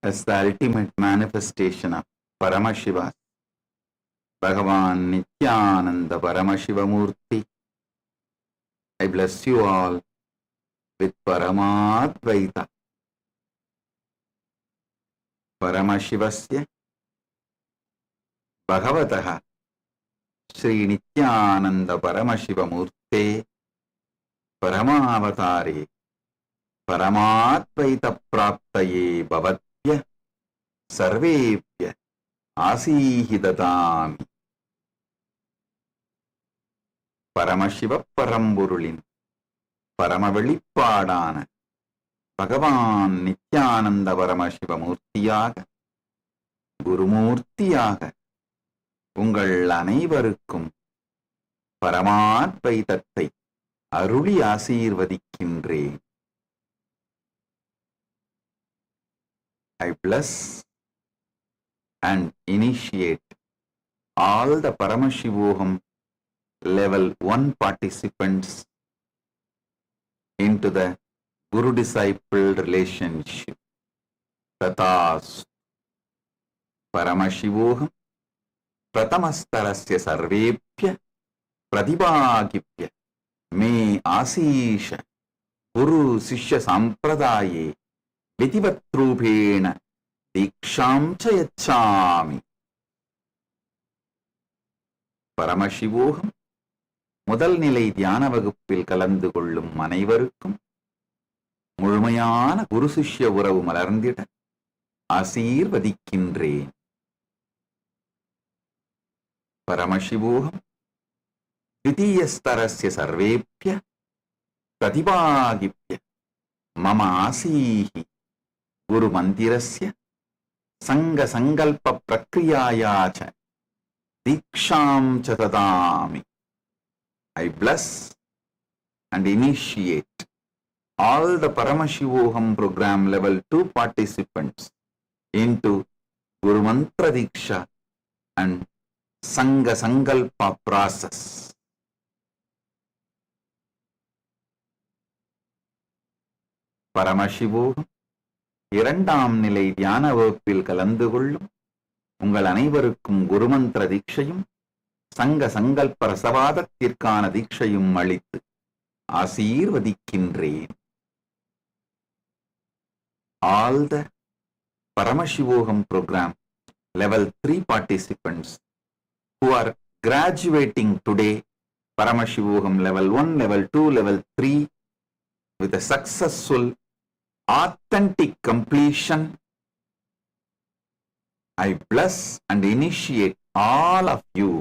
as the ultimate manifestation of Paramashiva, Bhagavan Nithyananda Paramashiva Murti. I bless you all with Paramadvaita. Paramashivasya Bhagavataha Sri Nithyananda Paramashiva Murte Paramavatare Paramadvaita Praptaye Bhavatya Sarvepya Asihidadami. Paramashiva Paramburulin Paramavelipadana Bhagavan Nithyananda Paramashiva Murtiyaga Gurumurtiyaga உங்கள் அனைவருக்கும் பரமாத்வைதத்தை அருளி ஆசீர்வதிக்கின்றேன். I bless and initiate all the Paramashivoham level 1 participants into the Guru-disciple relationship. Tathas Paramashivoham Pratamastarasya Sarvepya Pradibhagipya Me Asisha Guru Sishya Sampradaye Vitivatrupena Diksham Chayachami. Paramashivoham முதல் நிலை தியான வகுப்பில் கலந்து கொள்ளும் அனைவருக்கும் முழுமையான குரு சிஷ்ய உறவு மலர்ந்திட ஆசீர்வதிக்கின்றேன். பரமசிவோகம் द्वितीयस्तरस्य सर्वेभ्य प्रतिभागिभ्य मम आसीः गुरुमन्दिरस्य संघसङ्कल्पप्रक्रियाया च दीक्षां च ददामि. I bless and initiate all the Paramashivoham program level 2 participants into Guru Mantra Diksha and Sangha Sankalpa process. Paramashivoham இரண்டாம் நிலை தியான வகுப்பில் கலந்து கொள்ளும் உங்கள் அனைவருக்கும் குருமந்திர தீட்சையும் சங்க சங்கல்ப ரசவாதத்திற்கான தீட்சையும் அளித்து ஆசீர்வதிக்கின்றேன். All the Paramashivoham program level 3 participants who are graduating today, Paramashivoham level 1, level 2, level 3 with a successful authentic completion, I bless and initiate all of you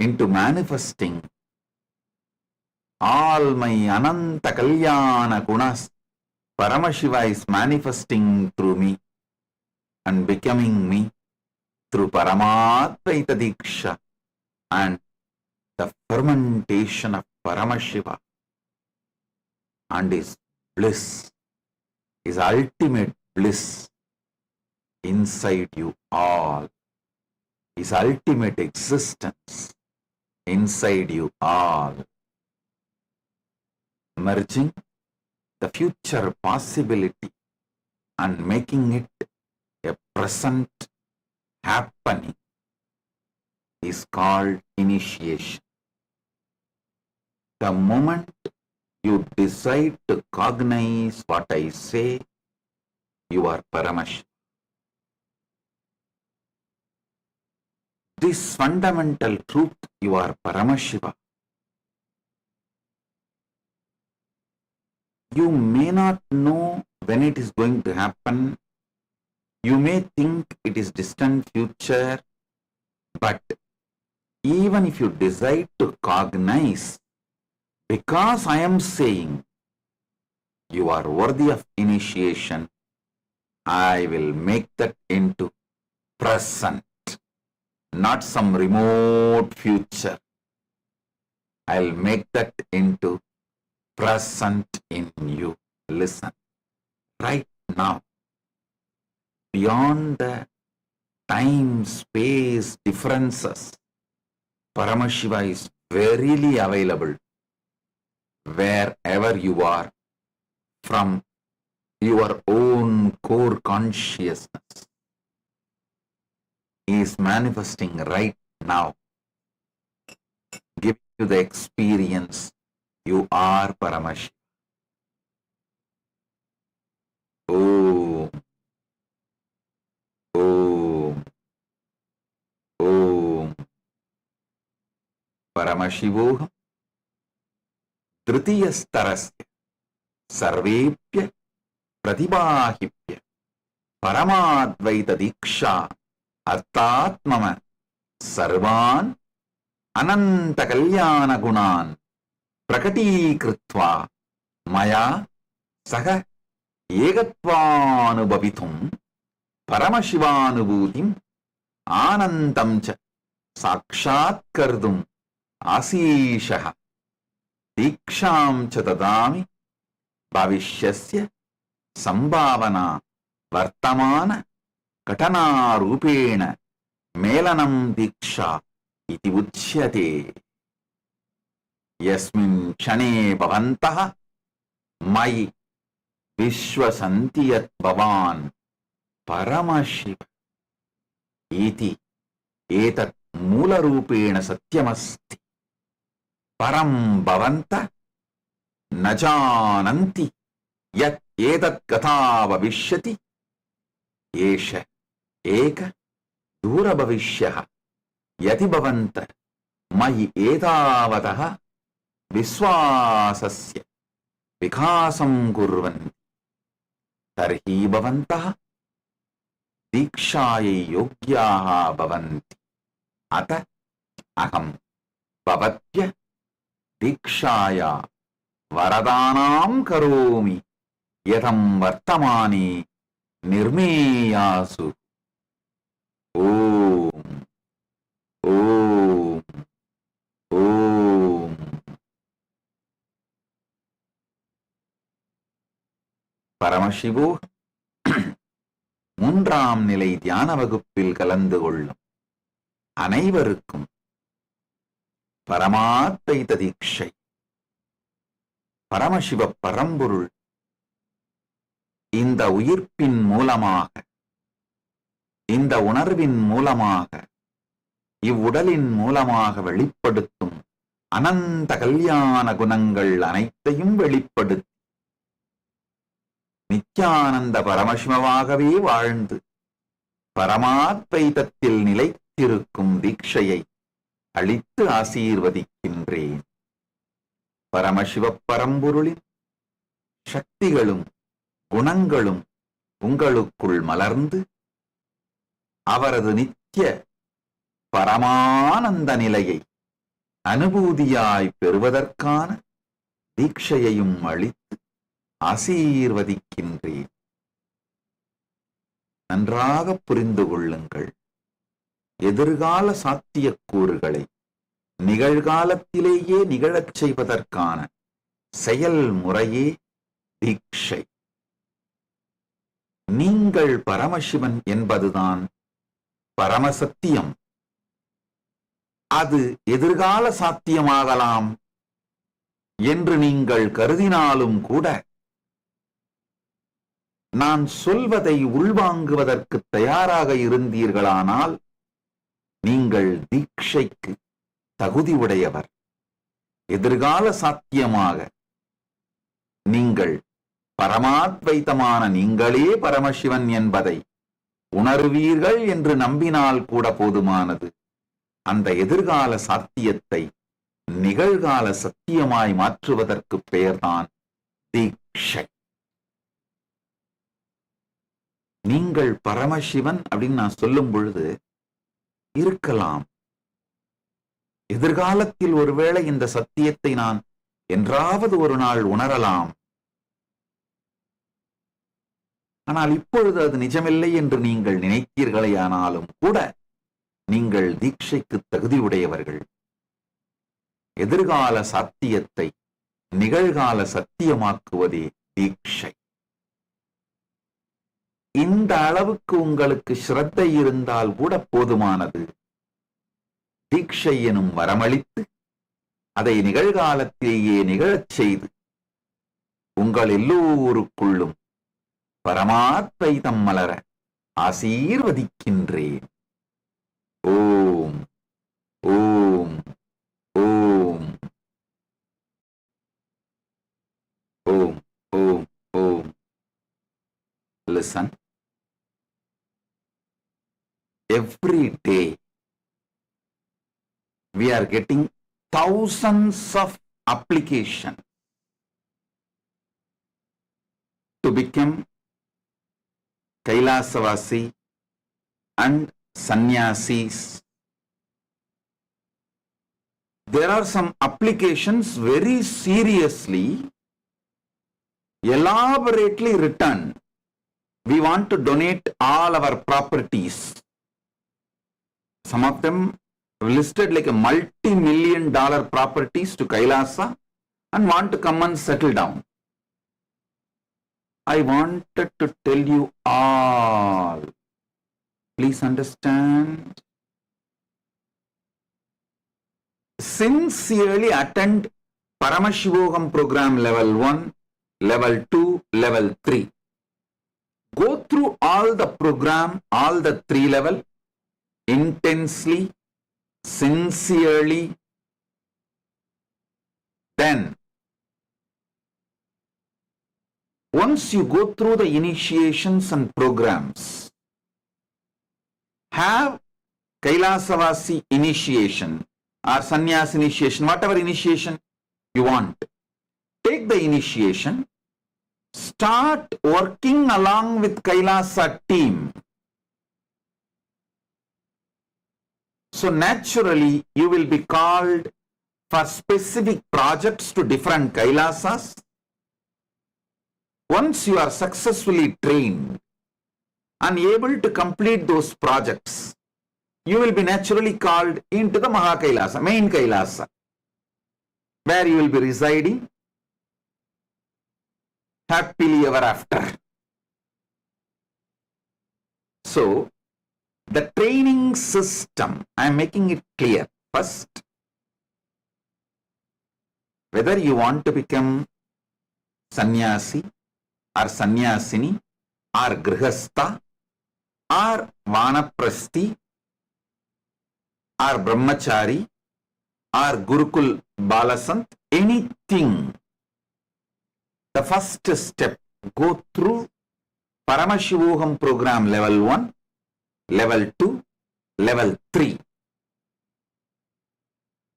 into manifesting all my Ananta Kalyana Gunas. Paramashiva is manifesting through me and becoming me through Paramadvaita Diksha and the fermentation of Paramashiva and his bliss, his ultimate bliss inside you all, his ultimate existence inside you all, merging the future possibility and making it a present happening is called initiation. The moment you decide to cognize what I say, you are Paramashiva. This fundamental truth, you are Paramashiva. You may not know when it is going to happen. You may think it is distant future, but even if you decide to cognize, because I am saying you are worthy of initiation, I will make that into present, not some remote future. I'll make that into present in you. Listen, right now, beyond the time-space differences, Paramashiva is verily available wherever you are, from your own core consciousness is manifesting right now. Give you the experience you are Paramash. Om. Om. Om. Paramashivoham. Tritiyastarasya. Sarvepya. Pratibahipya. Paramadvaita diksha. Artatmama. Sarvan. Ananta kalyana gunan. Prakati maya saha egatvanubhavitum paramashivanubhutim anandam cha sakshatkardum asishaha diksham cha dadami bhavishyasya sambhavana vartamana katana rupena melanam diksha iti uchyate. Yasmin kshane bhavantaha mai vishwasanti yat bhavan paramashiva iti etat mula rupena satyamasti param bhavanta najananti yat etat katha bhavishyati esha eka dura bhavishyaha yati bhavanta mai etavataha Viswasasya vikasam kurvanti tarhi bhavantaha dikshaya yogyaha bhavanti ata aham bhavatya dikshaya varadanam karomi yatham vartamani nirmeyasu. Om. Om. Om. பரமசிவோ மூன்றாம் நிலை தியான வகுப்பில் கலந்து கொள்ளும் அனைவருக்கும் பரமாத்வைத தீட்சை. பரமசிவ பரம்பொருள் இந்த உயிர்ப்பின் மூலமாக, இந்த உணர்வின் மூலமாக, இவ்வுடலின் மூலமாக வெளிப்படுத்தும் அனந்த கல்யாண குணங்கள் அனைத்தையும் வெளிப்படுத்தி நித்யானந்த பரமசிவமாகவே வாழ்ந்து பரமாத்வைதத்தில் நிலைத்திருக்கும் தீட்சையை அளித்து ஆசீர்வதிக்கின்றேன். பரமசிவ பரம்பொருளின் சக்திகளும் குணங்களும் உங்களுக்குள் மலர்ந்து அவரது நித்திய பரமானந்த நிலையை அனுபூதியாய் பெறுவதற்கான தீட்சையையும் அளித்து ஆசீர்வதிக்கின்றேன். நன்றாக புரிந்து கொள்ளுங்கள். எதிர்கால சாத்தியக்கூறுகளை நிகழ்காலத்திலேயே நிகழச் செய்வதற்கான செயல்முறையே தீட்சை. நீங்கள் பரமசிவன் என்பதுதான் பரமசத்தியம். அது எதிர்கால சாத்தியமாகலாம் என்று நீங்கள் கருதினாலும் கூட, நான் சொல்வதை உள்வாங்குவதற்கு தயாராக இருந்தீர்களானால் நீங்கள் தீட்சைக்கு தகுதி உடையவர். எதிர்கால சாத்தியமாக நீங்கள் பரமாத்வைத்தமான நீங்களே பரமசிவன் என்பதை உணர்வீர்கள் என்று நம்பினால் கூட போதுமானது. அந்த எதிர்கால சாத்தியத்தை நிகழ்கால சத்தியமாய் மாற்றுவதற்கு பெயர்தான் தீட்சை. நீங்கள் பரமசிவன் அப்படின்னு நான் சொல்லும் பொழுது இருக்கலாம், எதிர்காலத்தில் ஒருவேளை இந்த சத்தியத்தை நான் என்றாவது ஒரு நாள் உணரலாம். ஆனால் இப்பொழுது அது நிஜமில்லை என்று நீங்கள் நினைத்தீர்களேயானாலும் கூட நீங்கள் தீட்சைக்கு தகுதியுடையவர்கள். எதிர்கால சாத்தியத்தை நிகழ்கால சத்தியமாக்குவதே தீட்சை. இந்த அளவுக்கு உங்களுக்கு ஸ்ரத்தை இருந்தால் கூட போதுமானது. தீட்சை எனும் வரமளித்து அதை நிகழ்காலத்திலேயே நிகழச் செய்து உங்கள் எல்லோருக்குள்ளும் பரமாத்வைதம் மலர ஆசீர்வதிக்கின்றேன். ஓம் ஓம் ஓம் ஓம் ஓம் ஓம். Listen. Every day we are getting thousands of applications to become Kailasavasi and sannyasis. There are some applications very seriously, elaborately written. We want to donate all our properties. Some of them listed like a multi-million-dollar properties to Kailasa and want to come and settle down. I wanted to tell you all. Please understand. Sincerely attend Paramashivogam program level 1, level 2, level 3. Go through all the program, all the 3 level, intensely, sincerely. Then, once you go through the initiations and programs, have Kailasavasi initiation or sannyas initiation, whatever initiation you want. Take the initiation, start working along with Kailasa team. So naturally, you will be called for specific projects to different Kailasas. Once you are successfully trained and able to complete those projects, you will be naturally called into the Maha Kailasa, main Kailasa, where you will be residing happily ever after. So, the training system, I am making it clear. First, whether you want to become sannyasi or sannyasini or grihastha or vanaprasthi or brahmachari or gurukul balasant, anything, the first step, go through Paramashivogam program level 1, level 2, level 3.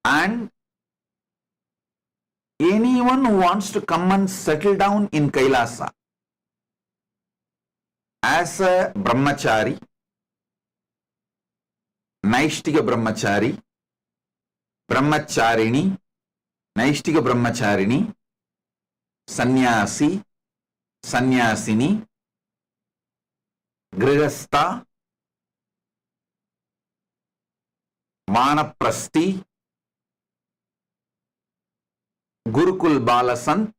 And anyone who wants to come and settle down in Kailasa as a brahmachari, Naishtika brahmachari, brahmacharini, Naishtika brahmacharini, sannyasi, sannyasini, grihastha, vanaprasthi, Gurukul Balasant,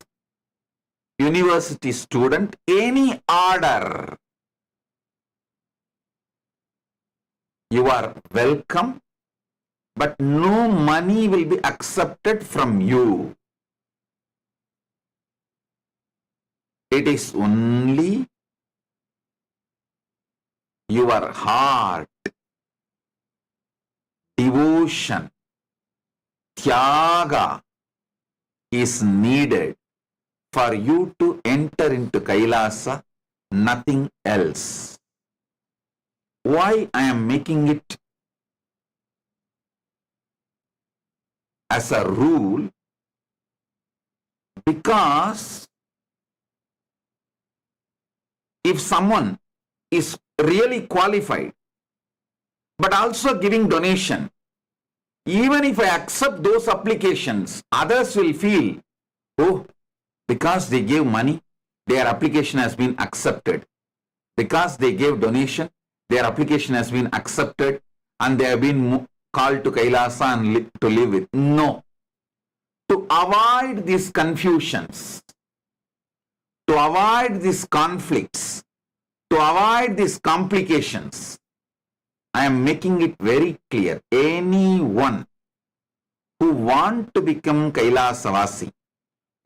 university student, any order, you are welcome, but no money will be accepted from you. It is only your heart, devotion, tyaga is needed for you to enter into Kailasa, nothing else. Why I am making it as a rule? Because if someone is really qualified but also giving donation, even if I accept those applications, others will feel, oh, because they gave money, their application has been accepted. Because they gave donation, their application has been accepted and they have been called to Kailasa and to live with. No. To avoid these confusions, to avoid these conflicts, to avoid these complications, I am making it very clear. Anyone who want to become Kailasavasi,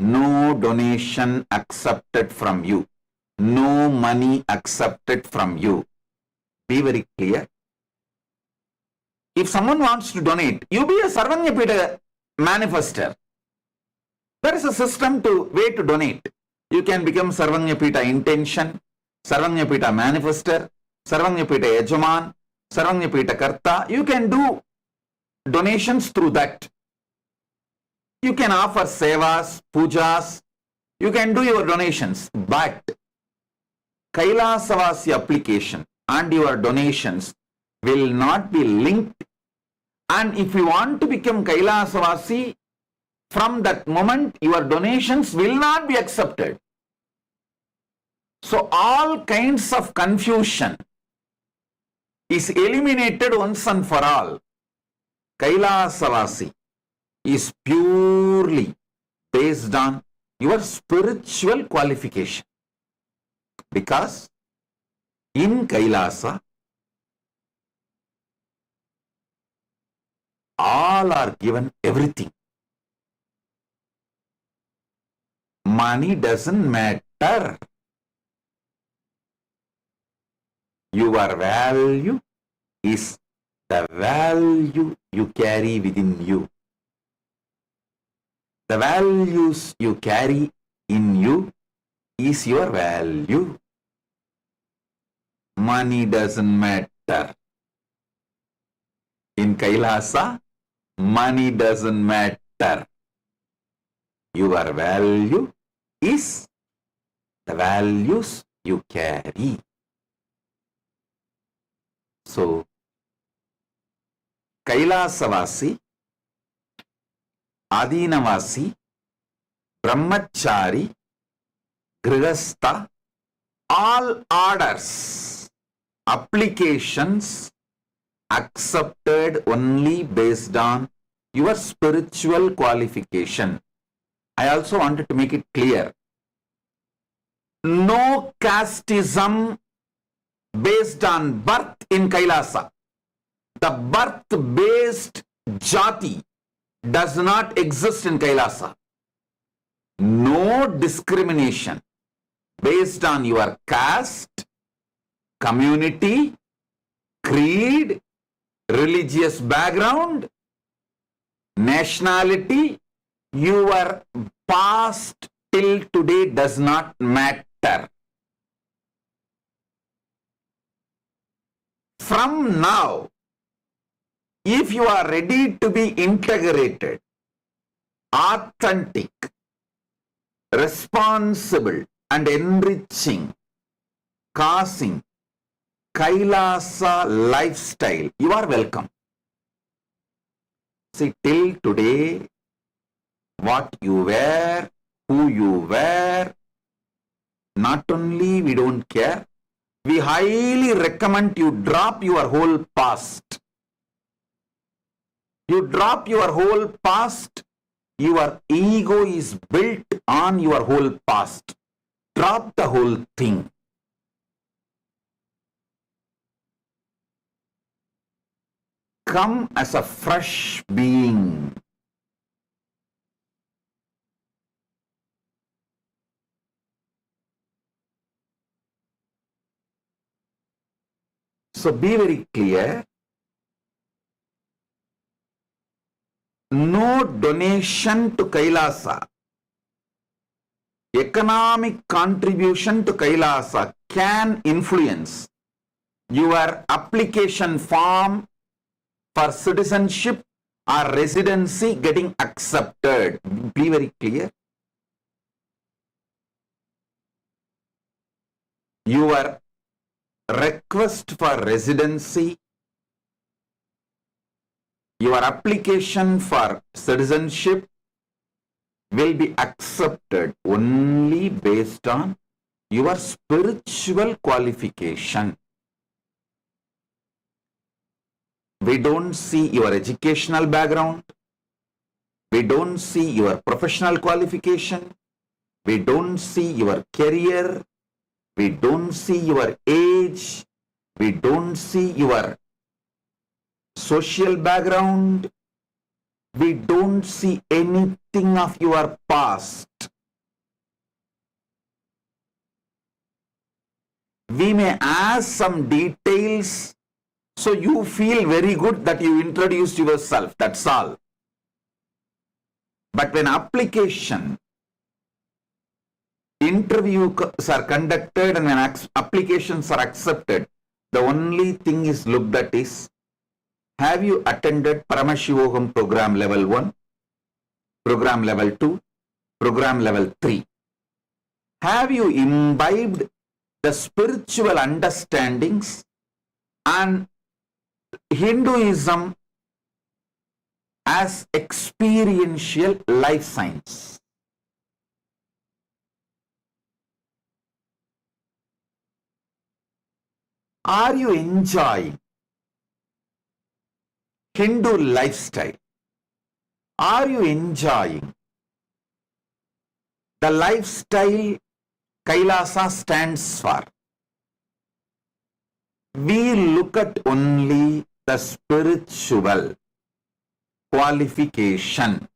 no donation accepted from you. no money accepted from you. Be very clear. If someone wants to donate, you be a Sarvanyapita manifester. There is a system way to donate. You can become Sarvanyapita intention, Sarvanyapita manifester, Sarvanyapita Yajaman, Sarvanyapita Karta. You can do donations through that. You can offer sevas, pujas. You can do your donations. But Kailasavasi application and your donations will not be linked. And if you want to become Kailasavasi, from that moment, your donations will not be accepted. So all kinds of confusion is eliminated once and for all. Kailasavasi is purely based on your spiritual qualification. Because in Kailasa, all are given everything. Money doesn't matter. Your value is the value you carry within you. The values you carry in you is your value. Money doesn't matter. In Kailasa, money doesn't matter. Your value is the values you carry. So, Kailasavasi, Adinavasi, Brahmachari, Grihastha, all orders, applications accepted only based on your spiritual qualification. I also wanted to make it clear. No casteism based on birth in Kailasa. The birth-based jati does not exist in Kailasa. No discrimination based on your caste, community, creed, religious background, nationality, your past till today does not matter. From now, if you are ready to be integrated, authentic, responsible and enriching, causing Kailasa lifestyle, you are welcome. See, till today, what you wear, who you wear, not only we don't care, we highly recommend you drop your whole past. You drop your whole past, your ego is built on your whole past. Drop the whole thing. Come as a fresh being. So be very clear. No donation to Kailasa, economic contribution to Kailasa can influence your application form for citizenship or residency getting accepted. Be very clear. Your request for residency, your application for citizenship will be accepted only based on your spiritual qualification. We don't see your educational background. We don't see your professional qualification. We don't see your career. We don't see your age. We don't see your social background. We don't see anything of your past. We may ask some details so you feel very good that you introduced yourself. That's all. But when application, interviews are conducted and when applications are accepted, the only thing is looked at is, have you attended Paramashivogam program level 1, program level 2, program level 3? Have you imbibed the spiritual understandings and Hinduism as experiential life science? Are you enjoying Hindu lifestyle? Are you enjoying the lifestyle Kailasa stands for? We look at only the spiritual qualification.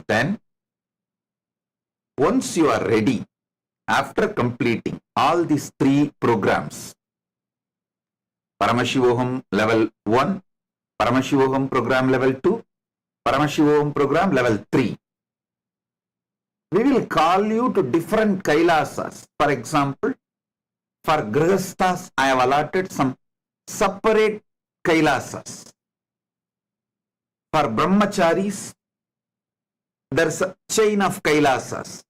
Then, once you are ready, after completing all these 3 programs, Paramashivogam level 1, Paramashivogam program level 2, Paramashivogam program level 3. We will call you to different Kailasas. For example, for Grihasthas, I have allotted some separate Kailasas. For Brahmacharis, there is a chain of Kailasas.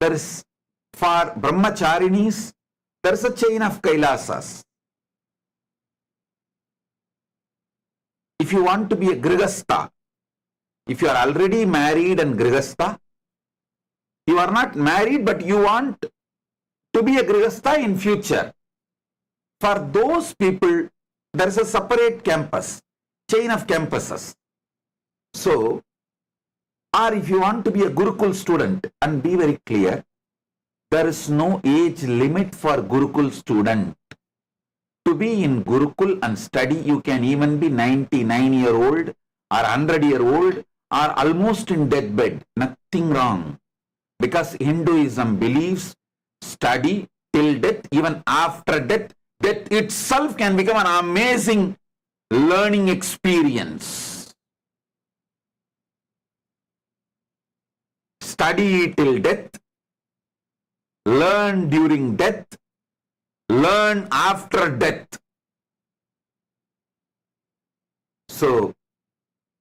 There is, for Brahmacharinis, there is a chain of Kailasas. If you want to be a Grihastha, if you are already married and Grihastha, you are not married but you want to be a Grihastha in future. For those people, there is a separate campus, chain of campuses. So, or if you want to be a Gurukul student, and be very clear, there is no age limit for Gurukul student. To be in Gurukul and study, you can even be 99-year-old or 100-year-old or almost in deathbed. Nothing wrong. Because Hinduism believes study till death, even after death, death itself can become an amazing learning experience. Study till death, learn during death, learn after death. So,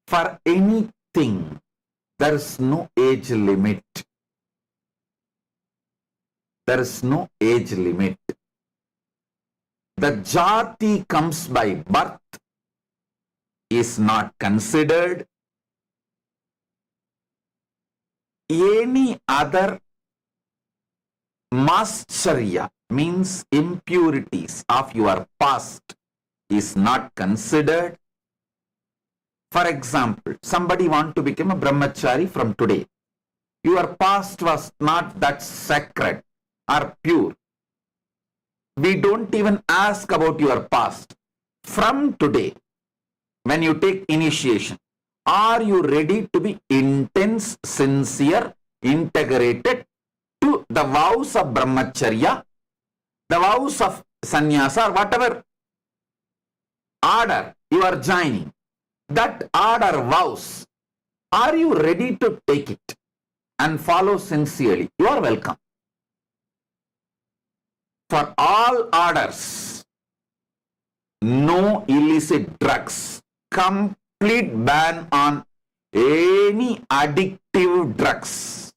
for anything, there is no age limit. There is no age limit. The jati comes by birth is not considered. Any other mascharya means impurities of your past is not considered. For example, somebody want to become a brahmachari from today. Your past was not that sacred or pure. We don't even ask about your past. From today, when you take initiation, are you ready to be intense, sincere, integrated to the vows of brahmacharya, the vows of sannyasa, or whatever order you are joining? That order vows, are you ready to take it and follow sincerely? You are welcome. For all orders, no illicit drugs, complete ban on any addictive drugs,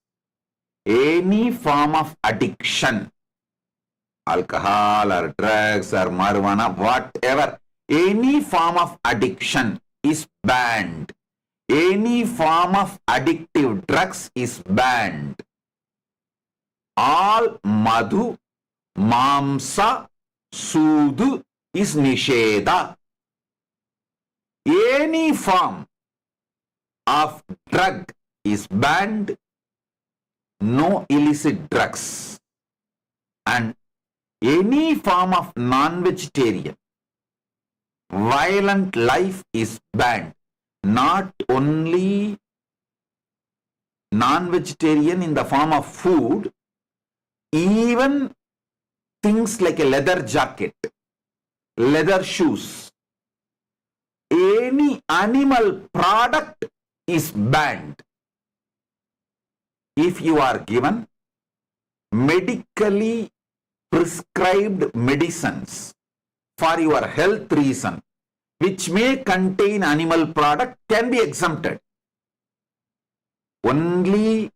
any form of addiction, alcohol or drugs or marijuana, whatever, any form of addiction is banned. Any form of addictive drugs is banned. All madhu, mamsa, sudu is nisheda. Any form of drug is banned. No illicit drugs. And any form of non-vegetarian, violent life is banned. Not only non-vegetarian in the form of food, even things like a leather jacket, leather shoes, any animal product is banned. If you are given medically prescribed medicines for your health reason, which may contain animal product, can be exempted. Only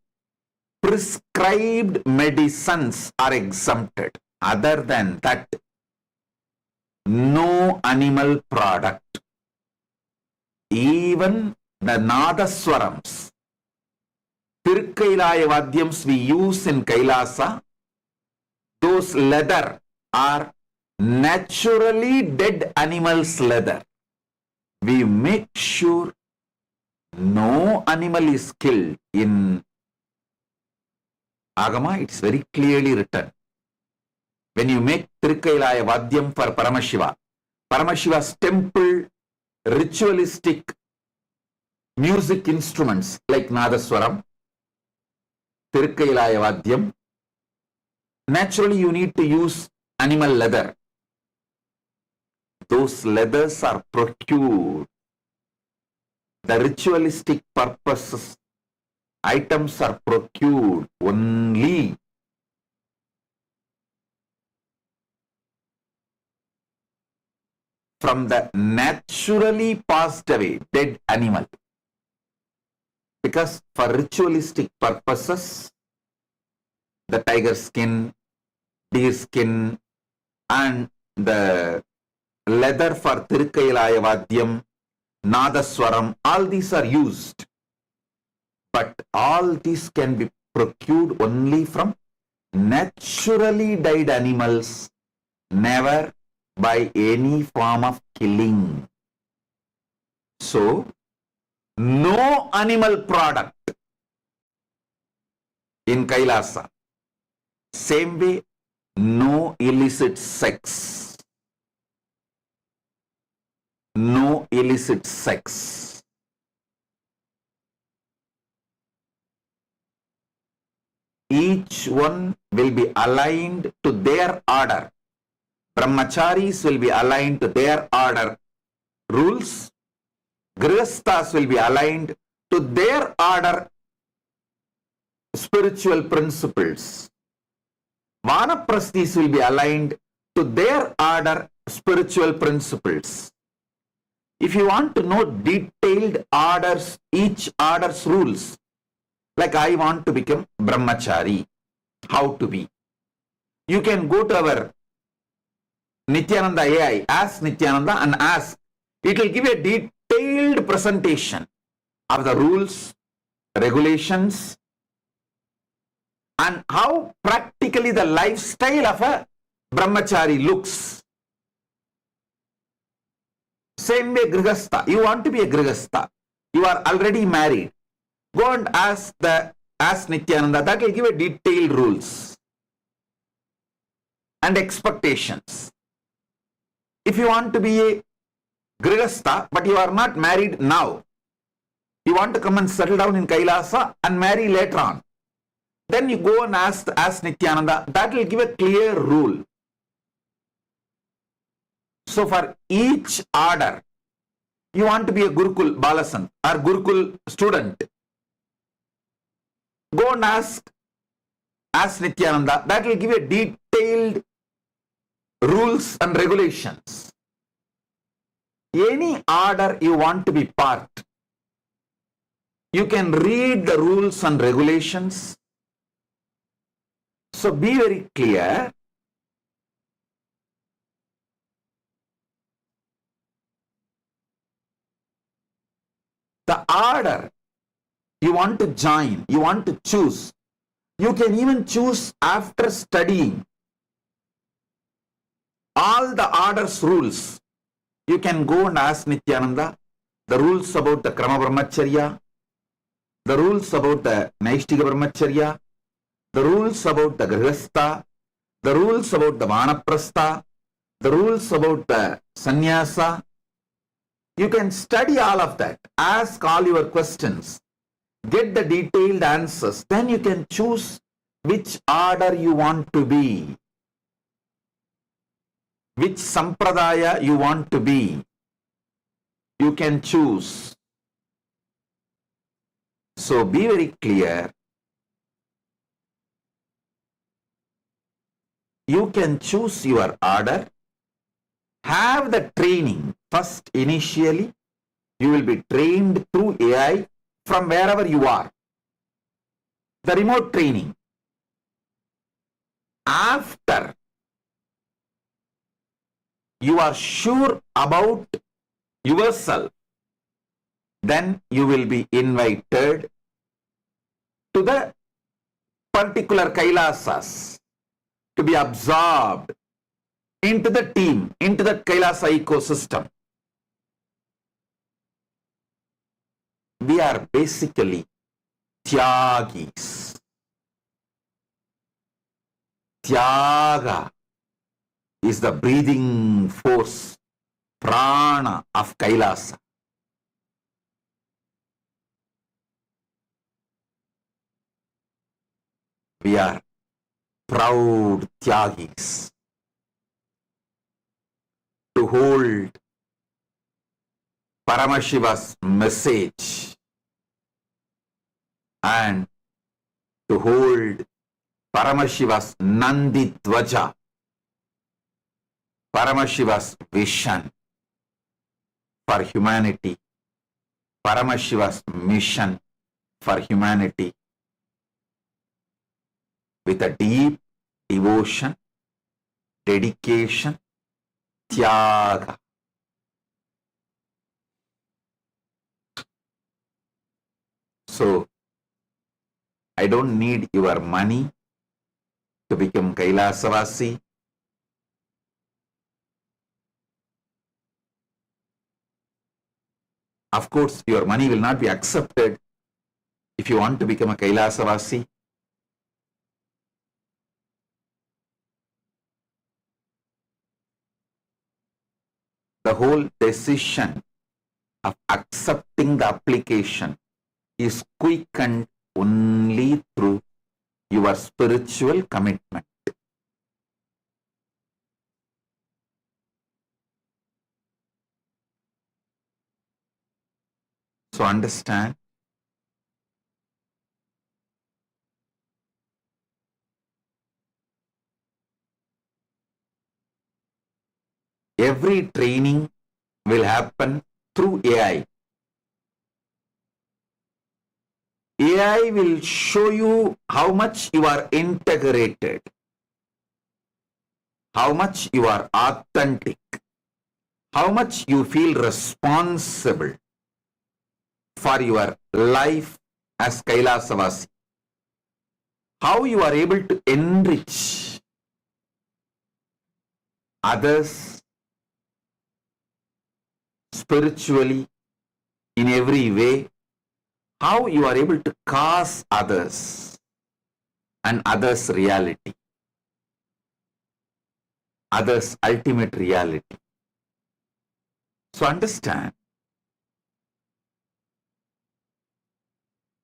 prescribed medicines are exempted. Other than that, no animal product. Even the Nadaswarams, Tirukkailaya Vadyams we use in Kailasa, those leather are naturally dead animals' leather. We make sure no animal is killed. In Agama, it's very clearly written. When you make Tirukkailaya Vadyam for Paramashiva, Paramashiva's temple ritualistic music instruments like Nadaswaram, Tirukkailaya Vadyam, naturally you need to use animal leather. Those leathers are procured. The ritualistic purposes, items are procured only from the naturally passed away dead animal. Because for ritualistic purposes, the tiger skin, deer skin, and the leather for Tirukkailaya Vadyam, Nadaswaram, all these are used. But all these can be procured only from naturally died animals, never by any form of killing. So, no animal product in Kailasa. Same way, no illicit sex. No illicit sex. Each one will be aligned to their order. Brahmacharis will be aligned to their order rules. Grihasthas will be aligned to their order spiritual principles. Vanaprasthis will be aligned to their order spiritual principles. If you want to know detailed orders, each order's rules, like I want to become brahmachari, how to be, you can go to our Nithyananda AI, ask Nithyananda and ask. It will give a detailed presentation of the rules, regulations, and how practically the lifestyle of a brahmachari looks. Same way Grihastha. You want to be a Grihastha. You are already married. Go and ask Nithyananda. That will give a detailed rules and expectations. If you want to be a Grihastha, but you are not married now, you want to come and settle down in Kailasa and marry later on, then you go and ask Nithyananda. That will give a clear rule. So for each order, you want to be a Gurukul Balasant or Gurukul student, go and ask Nithyananda. That will give a detailed rules and regulations. Any order you want to be part, you can read the rules and regulations. So be very clear. The order you want to join, you want to choose, you can even choose after studying all the order's rules. You can go and ask Nithyananda the rules about the Krama Brahmacharya, the rules about the Naishtika Brahmacharya, the rules about the Grihastha, the rules about the Vanaprastha, the rules about the Sannyasa. You can study all of that, ask all your questions, get the detailed answers, then you can choose which order you want to be. which sampradaya you want to be. You can choose. So be very clear. You can choose your order. Have the training. First, initially, you will be trained through AI from wherever you are. The remote training. After you are sure about yourself, then you will be invited to the particular Kailasas to be absorbed into the team, into the Kailasa ecosystem. We are basically Tyagis. Tyaga is the breathing force, prana of Kailasa. We are proud Tyagis to hold Paramashiva's message and to hold Paramashiva's Nandi Dvaja, Paramashiva's vision for humanity, Paramashiva's mission for humanity with a deep devotion, dedication, tyaga. So, I don't need your money to become Kailasavasi. Of course, your money will not be accepted if you want to become a Kailasavasi. The whole decision of accepting the application is quickened only through your spiritual commitment. So understand, every training will happen through AI. AI will show you how much you are integrated, how much you are authentic, how much you feel responsible for your life as Kailasavasi, how you are able to enrich others spiritually in every way, how you are able to cause others and others' reality, others' ultimate reality. So understand,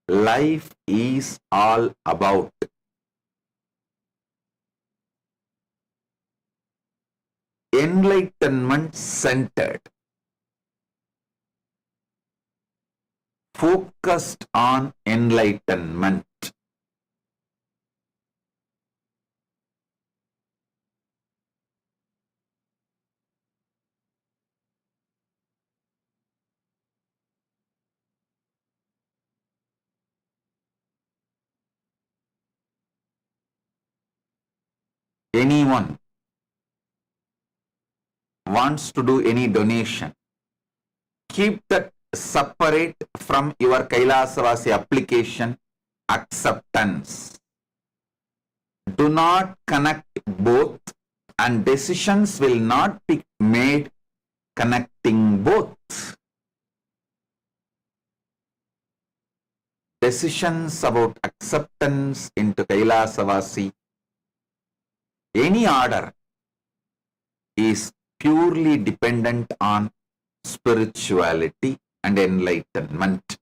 life is all about enlightenment centered, focused on enlightenment. Anyone wants to do any donation, keep that separate from your Kailasavasi application acceptance. Do not connect both, and decisions will not be made connecting both. Decisions about acceptance into Kailasavasi, any order, is purely dependent on spirituality and enlightenment.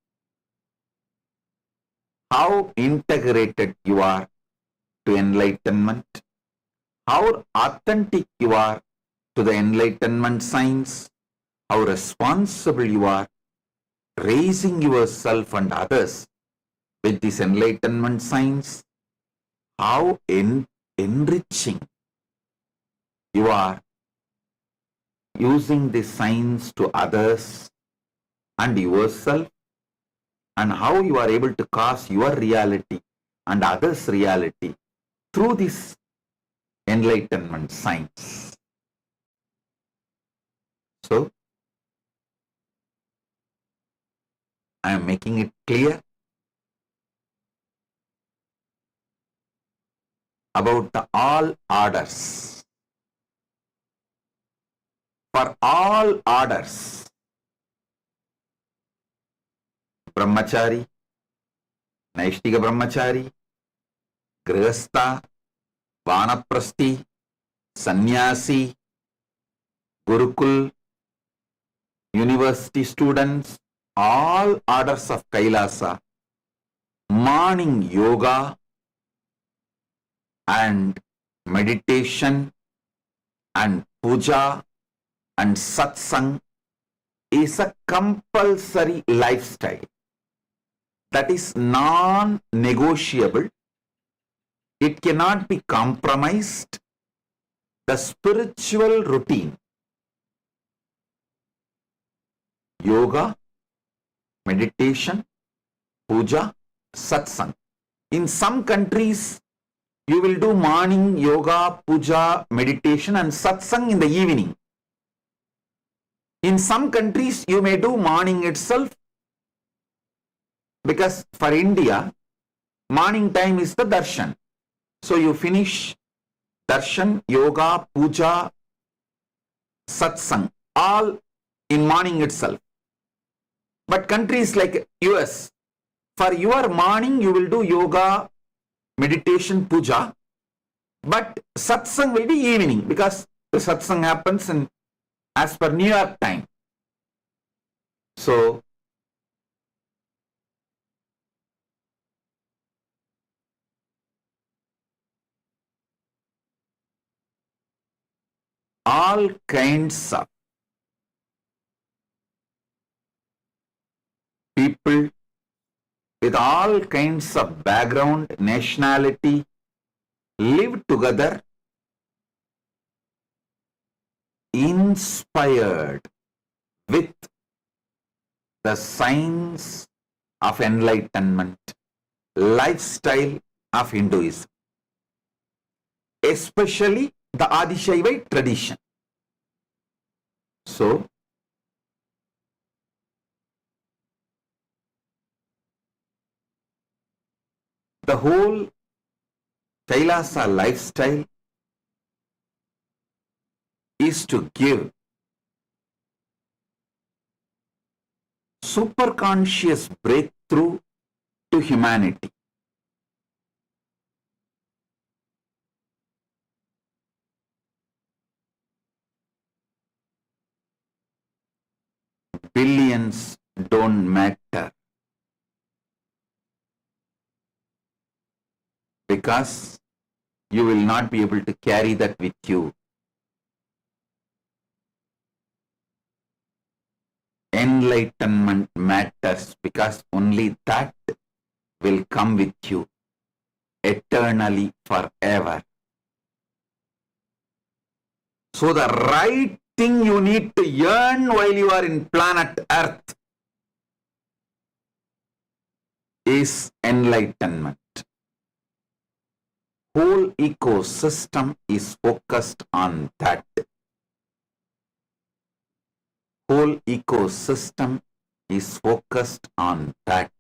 How integrated you are to enlightenment, how authentic you are to the enlightenment signs, how responsible you are, raising yourself and others with these enlightenment signs, how enriching you are using these signs to others and yourself, and how you are able to cause your reality and others' reality through these enlightenment signs. So, I am making it clear about the all orders. For all orders, Brahmachari, Naishtika Brahmachari, Grihastha, Vanaprasthi, Sannyasi, Gurukul, university students, all orders of Kailasa, morning yoga and meditation and puja and satsang is a compulsory lifestyle that is non-negotiable. It cannot be compromised. The spiritual routine, yoga, meditation, puja, satsang. In some countries, you will do morning yoga, puja, meditation and satsang in the evening. In some countries, you may do morning itself, because for India, morning time is the darshan. So you finish darshan, yoga, puja, satsang, all in morning itself. But countries like US, for your morning you will do yoga, meditation, puja, but satsang will be evening, because the satsang happens in as per New York time. So, all kinds of people with all kinds of background, nationality, live together, inspired with the signs of enlightenment, lifestyle of Hinduism, especially the Adishaivite tradition. So, the whole Kailasa lifestyle is to give superconscious breakthrough to humanity. Billions don't matter, because you will not be able to carry that with you. Enlightenment matters, because only that will come with you eternally, forever. So the right thing you need to yearn while you are in planet Earth is enlightenment. Whole ecosystem is focused on that. Whole ecosystem is focused on that.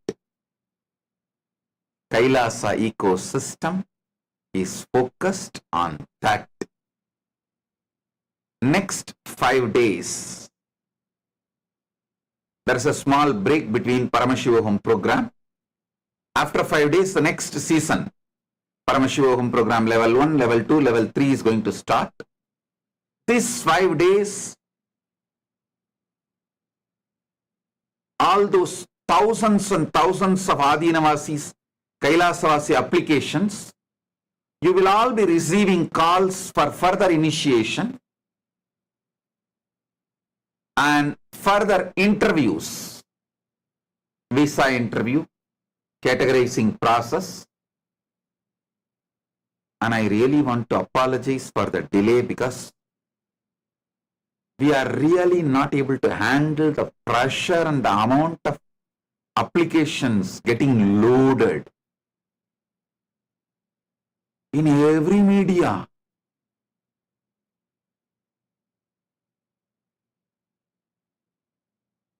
Kailasa ecosystem is focused on that. Next 5 days, there is a small break between Paramashiva Home program. After 5 days, the next season, Paramashiva Home program level 1, level 2, level 3 is going to start. These 5 days, all those thousands and thousands of Adinavasis, Kailasavasi applications, you will all be receiving calls for further initiation. and further interviews, visa interview, categorizing process. And I really want to apologize for the delay because we are really not able to handle the pressure and the amount of applications getting loaded in every media.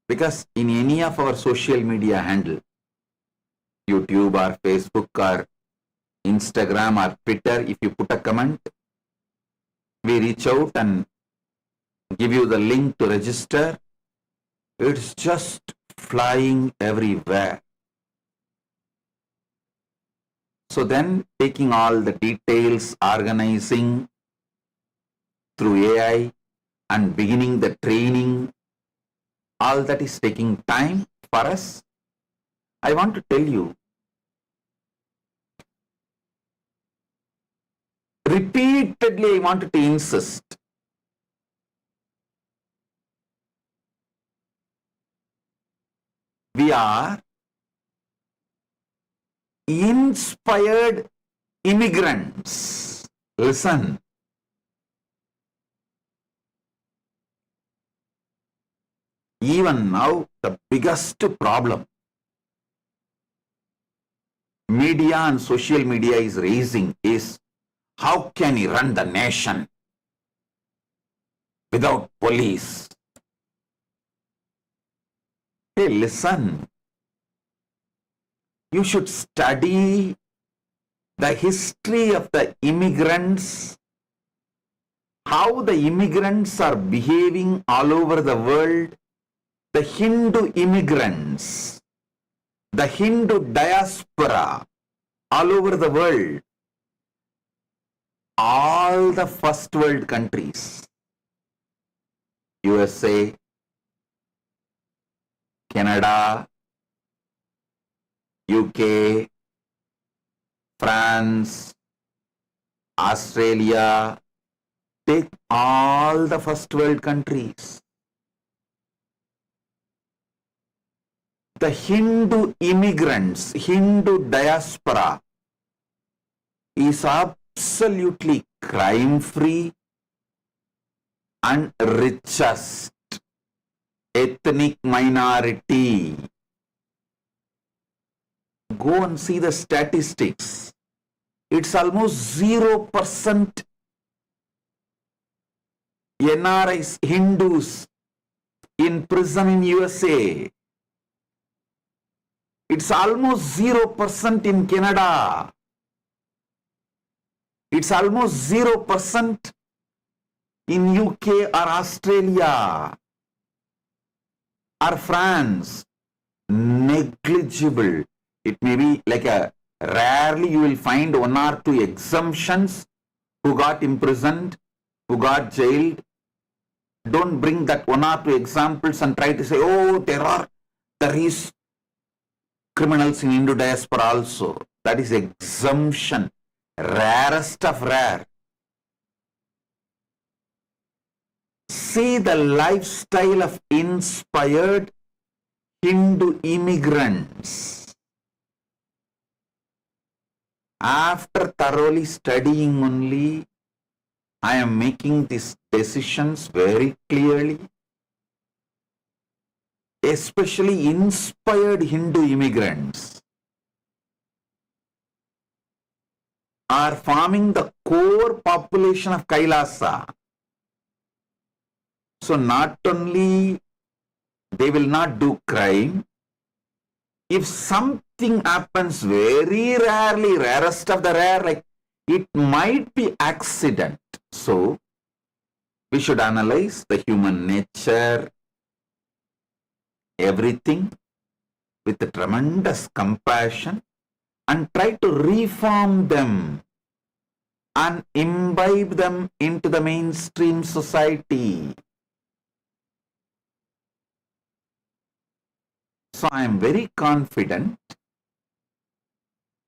Because in any of our social media handle, YouTube or Facebook or Instagram or Twitter, if you put a comment, we reach out and give you the link to register. It's just flying everywhere. So then taking all the details, organizing through AI and beginning the training, all that is taking time for us. I want to tell you, repeatedly I wanted to insist, we are inspired immigrants. Listen. Even now, the biggest problem media and social media is raising is, how can he run the nation without police? Hey, listen. You should study the history of the immigrants, how the immigrants are behaving all over the world, the Hindu immigrants, the Hindu diaspora all over the world, all the first world countries, USA, Canada, UK, France, Australia, take all the first world countries. The Hindu immigrants, Hindu diaspora is absolutely crime-free and richest ethnic minority. Go and see the statistics. It's almost 0% NRIs, Hindus in prison in USA. It's almost 0% in Canada. It's almost 0% in UK or Australia or France. Negligible. It may be like a rarely you will find one or two exemptions who got imprisoned, who got jailed. Don't bring that one or two examples and try to say, oh, there is criminals in Hindu diaspora also. That is exemption. Rarest of rare. See the lifestyle of inspired Hindu immigrants. After thoroughly studying only, I am making these decisions very clearly. Especially inspired Hindu immigrants are forming the core population of Kailasa. So not only they will not do crime, if something happens very rarely, rarest of the rare, like it might be accident. So we should analyze the human nature, everything with a tremendous compassion and try to reform them and imbibe them into the mainstream society. So I am very confident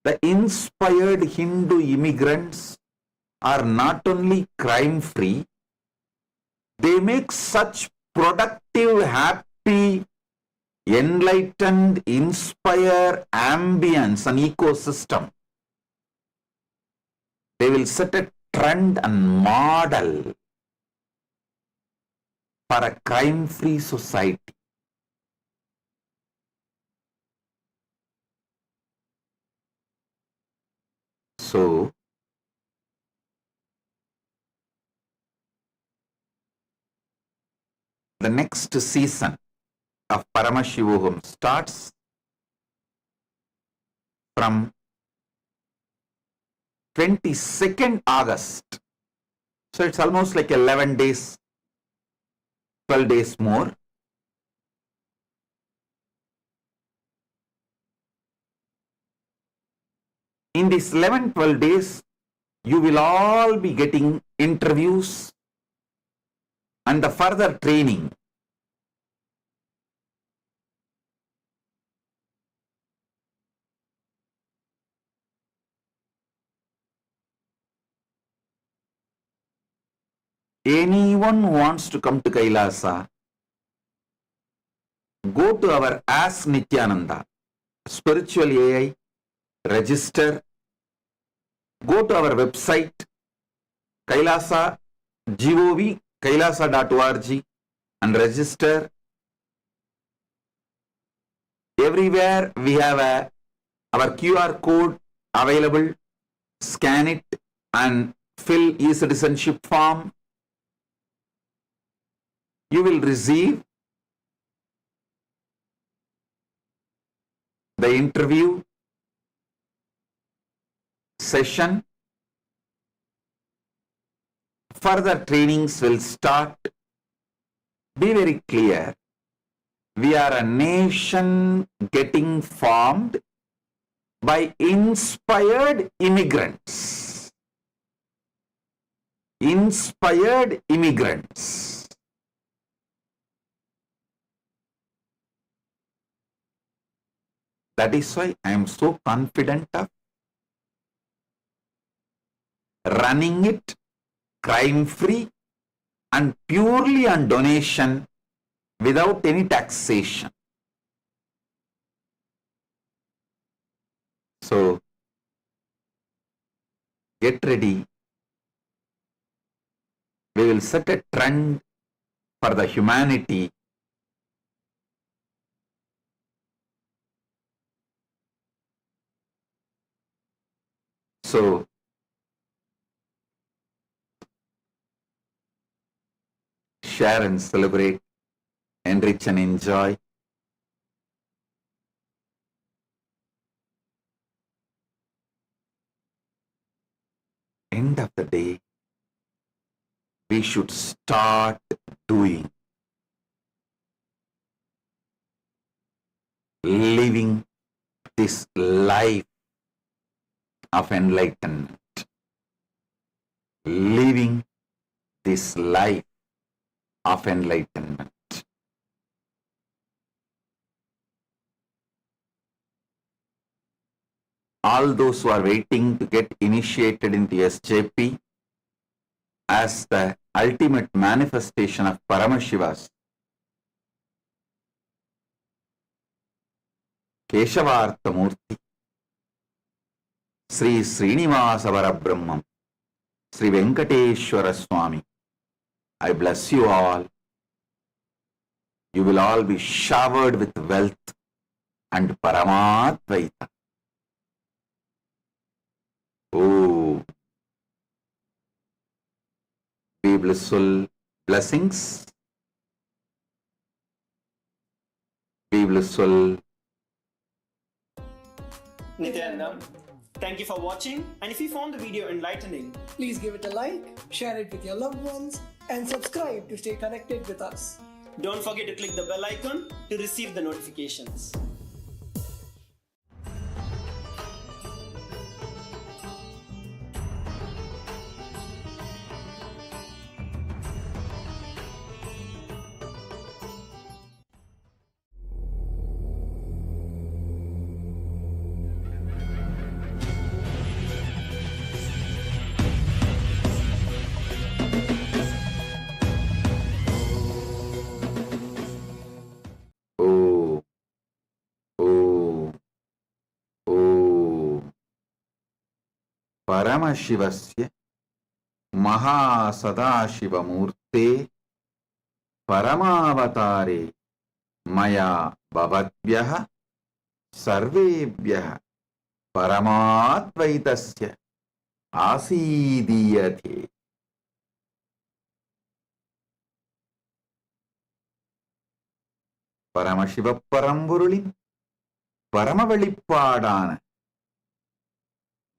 the inspired Hindu immigrants are not only crime-free, they make such productive positive, happy, enlightened, inspire ambience and ecosystem. They will set a trend and model for a crime-free society. So, the next season of Paramashivoham starts from 22nd August. So it's almost like 11 days, 12 days more. In these 11-12 days, you will all be getting interviews and the further training. Anyone who wants to come to Kailasa, go to our Ask Nithyananda, Spiritual AI, register, go to our website, Kailasa, GOV, kailasa.org and register. Everywhere we have our QR code available. Scan it and fill e-citizenship form. You will receive the interview session. Further trainings will start. Be very clear. We are a nation getting formed by inspired immigrants. Inspired immigrants. That is why I am so confident of running it crime-free and purely on donation without any taxation. So, get ready. We will set a trend for the humanity. So, share and celebrate, enrich and enjoy. End of the day, we should start doing, living this life of enlightenment, living this life of enlightenment. All those who are waiting to get initiated into SJP as the ultimate manifestation of Paramashiva's Keshavarthamurti, Sri Srinivasa Varabrahmam, Sri Venkateshwara Swami, I bless you all. You will all be showered with wealth and Paramatvaita. Oh, be blissful blessings. Be blissful. Nithyananda, thank you for watching, and if you found the video enlightening, please give it a like, share it with your loved ones, and subscribe to stay connected with us. Don't forget to click the bell icon to receive the notifications. Paramashivasya Maha Sadashiva Murte Paramavatare Maya Bhavatvyah Sarvebhyah Paramadvaitasya Asidiyate. Paramasiva பரம்பொருளின் பரமவெளிப்பாடான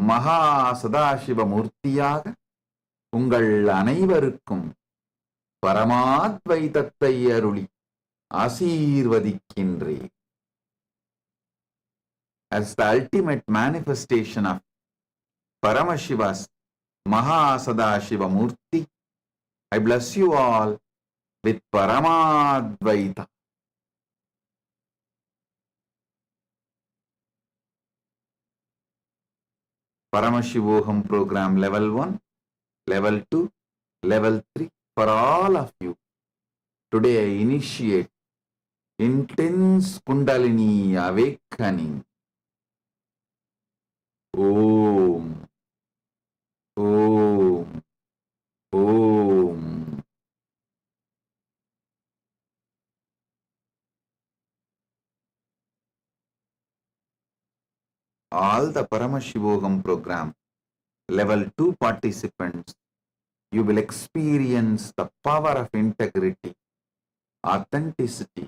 மகா சதாசிவ மூர்த்தியாக உங்கள் அனைவருக்கும் பரமாத்வைதத்தை அருளி ஆசீர்வதிக்கின்றேன். As the ultimate manifestation of Paramashiva's Maha Sadashiva Murti, I bless you all with Paramadvaita. Paramashivoham program level 1, level 2, level 3 for all of you. Today I initiate intense Kundalini awakening. Om, Om, Om. All the Paramashivoham program level 2 participants, you will experience the power of integrity, authenticity,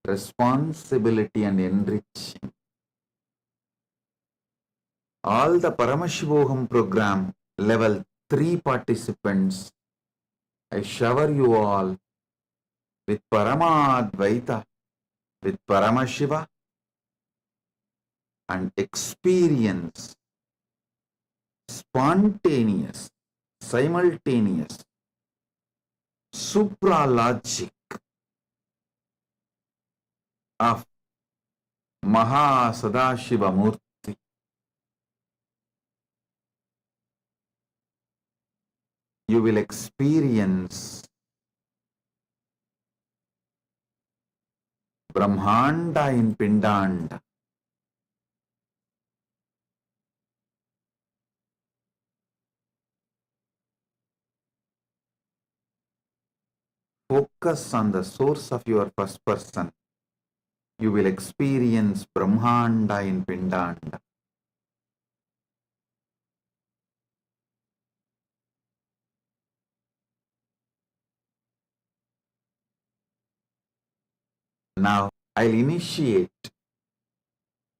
responsibility and enriching. All the Paramashivoham program level 3 participants, I shower you all with Paramadvaita, with Paramashiva, and experience spontaneous, simultaneous, supralogic of Maha Sadashiva Murti. You will experience Brahmanda in Pindanda. Focus on the source of your first person. You will experience Brahmanda in Pindanda. Now I'll initiate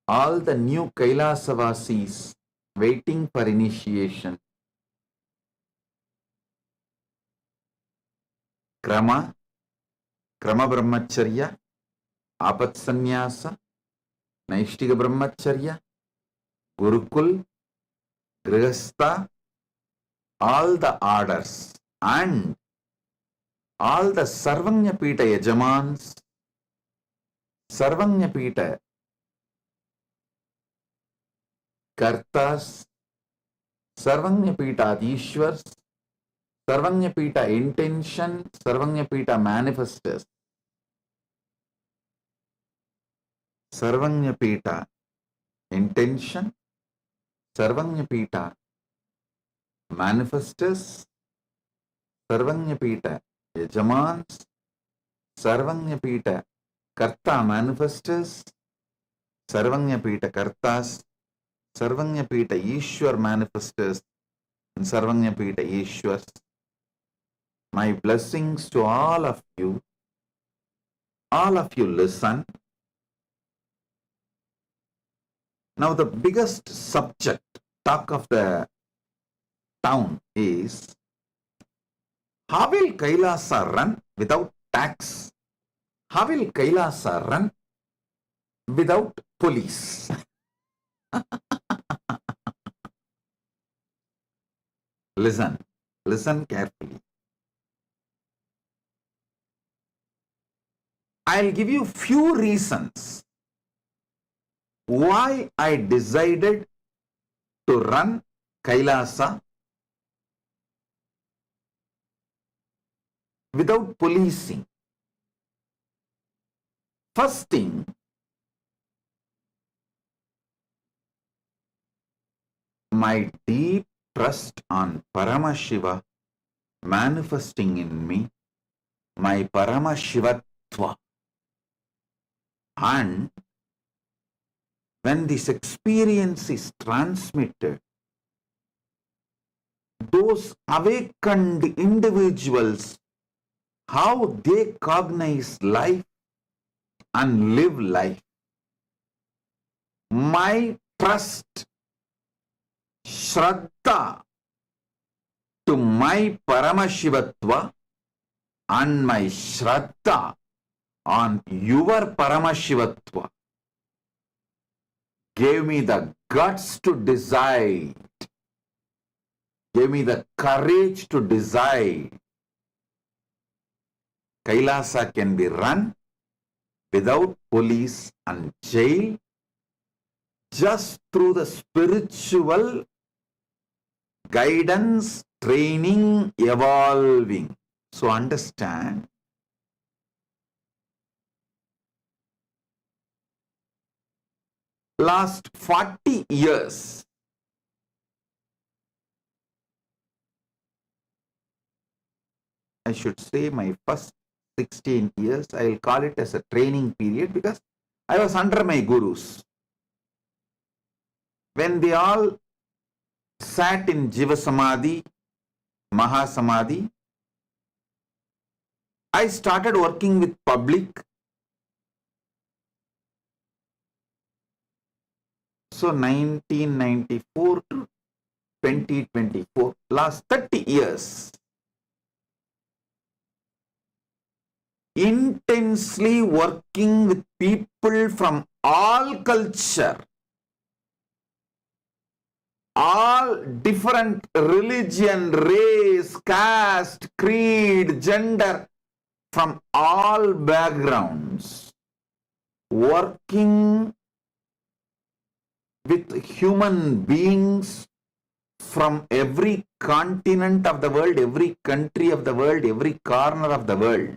all the new Kailasa Vasis waiting for initiation. Krama Brahmacharya, Apat Sannyasa, Naishtika Brahmacharya, Gurukul, Grihastha, all the orders and all the Sarvanyapita Yajamans, Sarvanyapita Kartas, Sarvanyapita Adishwars, Sarvanyapita intention, Sarvanyapita manifestors, Sarvanyapita intention, Sarvanyapita manifestors, Sarvanyapita Yajamans, Sarvanyapita Karta manifestors, Sarvanyapita Kartas, Sarvanyapita Ishwar manifestors, and Sarvanyapita Ishwars. My blessings to all of you. All of you listen. Now the biggest subject, talk of the town is, how will Kailasa run without tax? How will Kailasa run without police? Listen carefully. I'll give you few reasons why I decided to run Kailasa without policing. First thing, my deep trust on Paramashiva manifesting in me, my Paramashivatva. And when this experience is transmitted, those awakened individuals, how they cognize life and live life. My trust, Shraddha to my Paramashivatva and my Shraddha on your Paramashivatva gave me the guts to decide, gave me the courage to decide. Kailasa can be run without police and jail, just through the spiritual guidance, training, evolving. So understand, last 40 years, I should say my first 16 years, I will call it as a training period because I was under my gurus. When they all sat in Jiva Samadhi, Maha Samadhi, I started working with public. So 1994 to 2024, last 30 years, intensely working with people from all culture, all different religion, race, caste, creed, gender, from all backgrounds, working with human beings from every continent of the world, every country of the world, every corner of the world.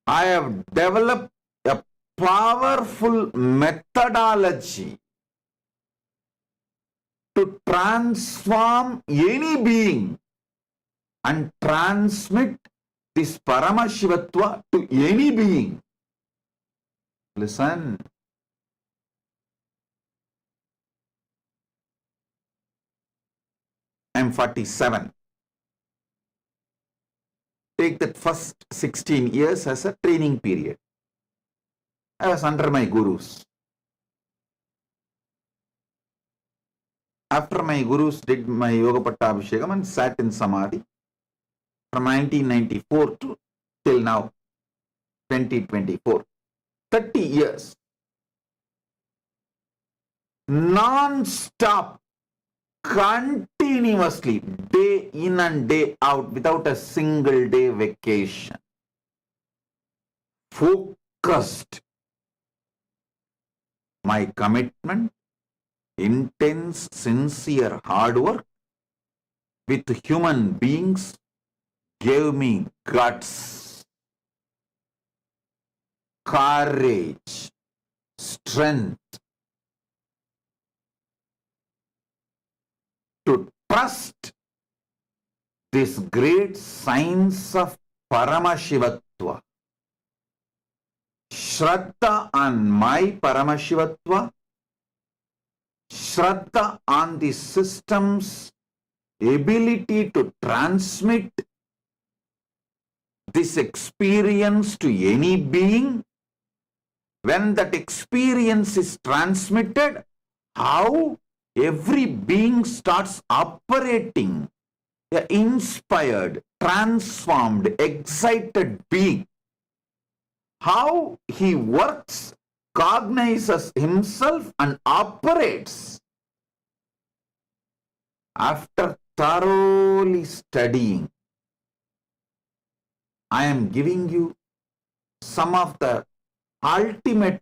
I have developed a powerful methodology to transform any being and transmit this Paramashivatva to any being. Listen. I am 47. Take that first 16 years as a training period. I was under my gurus. After my gurus did my Yoga Pattabhishekam and sat in Samadhi from 1994 to till now, 2024. 30 years. Non-stop, continuously, day in and day out, without a single day vacation. Focused. My commitment, intense, sincere hard work with human beings gave me guts, courage, strength to trust this great science of Paramashivatva. Shraddha on my Paramashivatva, Shraddha on the system's ability to transmit this experience to any being. When that experience is transmitted, how every being starts operating, an inspired, transformed, excited being. How he works, cognizes himself and operates. After thoroughly studying, I am giving you some of the ultimate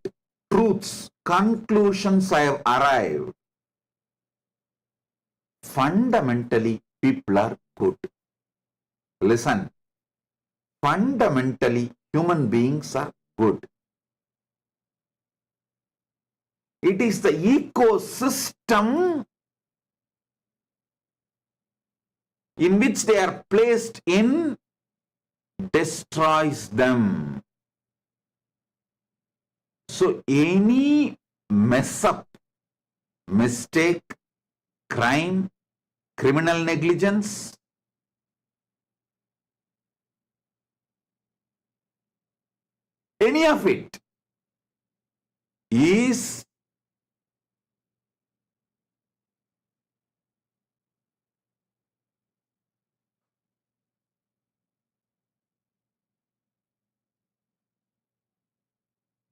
truths, conclusions I have arrived. Fundamentally, people are good. Listen, fundamentally, human beings are good. It is the ecosystem in which they are placed in destroys them. So any mess up, mistake, crime, criminal negligence, any of it is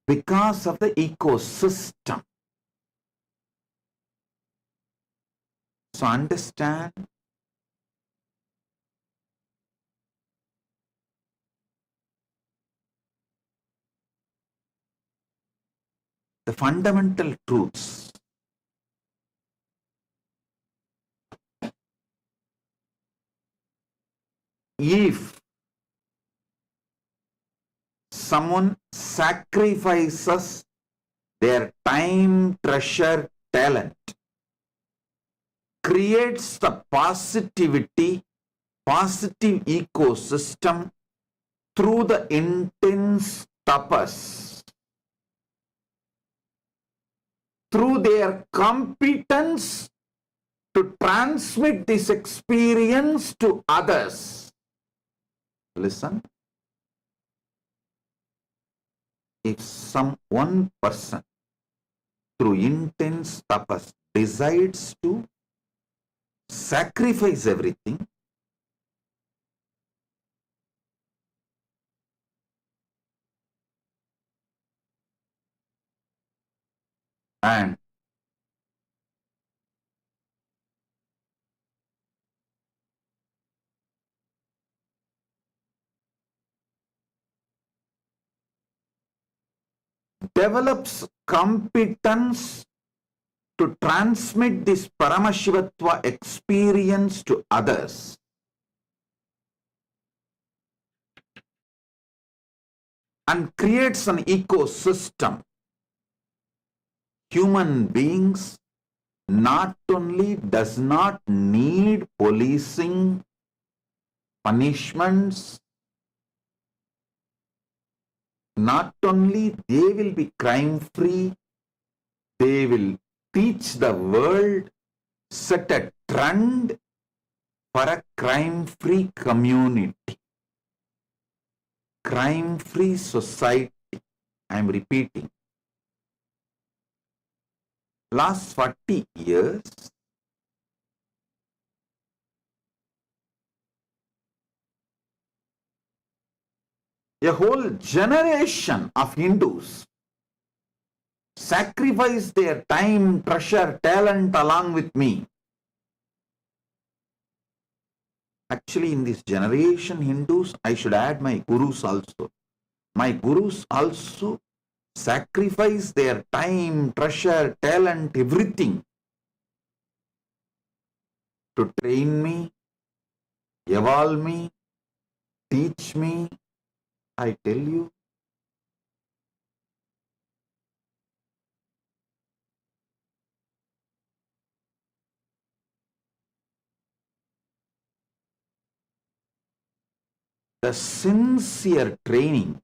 because of the ecosystem. So understand, the fundamental truths. If someone sacrifices their time, treasure, talent, creates the positivity, positive ecosystem through the intense tapas, through their competence to transmit this experience to others. Listen. If one person through intense tapas decides to sacrifice everything, and develops competence to transmit this Paramashivatva experience to others, and creates an ecosystem, human beings not only does not need policing, punishments, not only they will be crime free, they will teach the world, set a trend for a crime free community, crime free society. I am repeating. Last 40 years, a whole generation of Hindus sacrificed their time, treasure, talent along with me. Actually, in this generation, Hindus, I should add my gurus also. My gurus also sacrifice their time, treasure, talent, everything to train me, evolve me, teach me. I tell you, the sincere training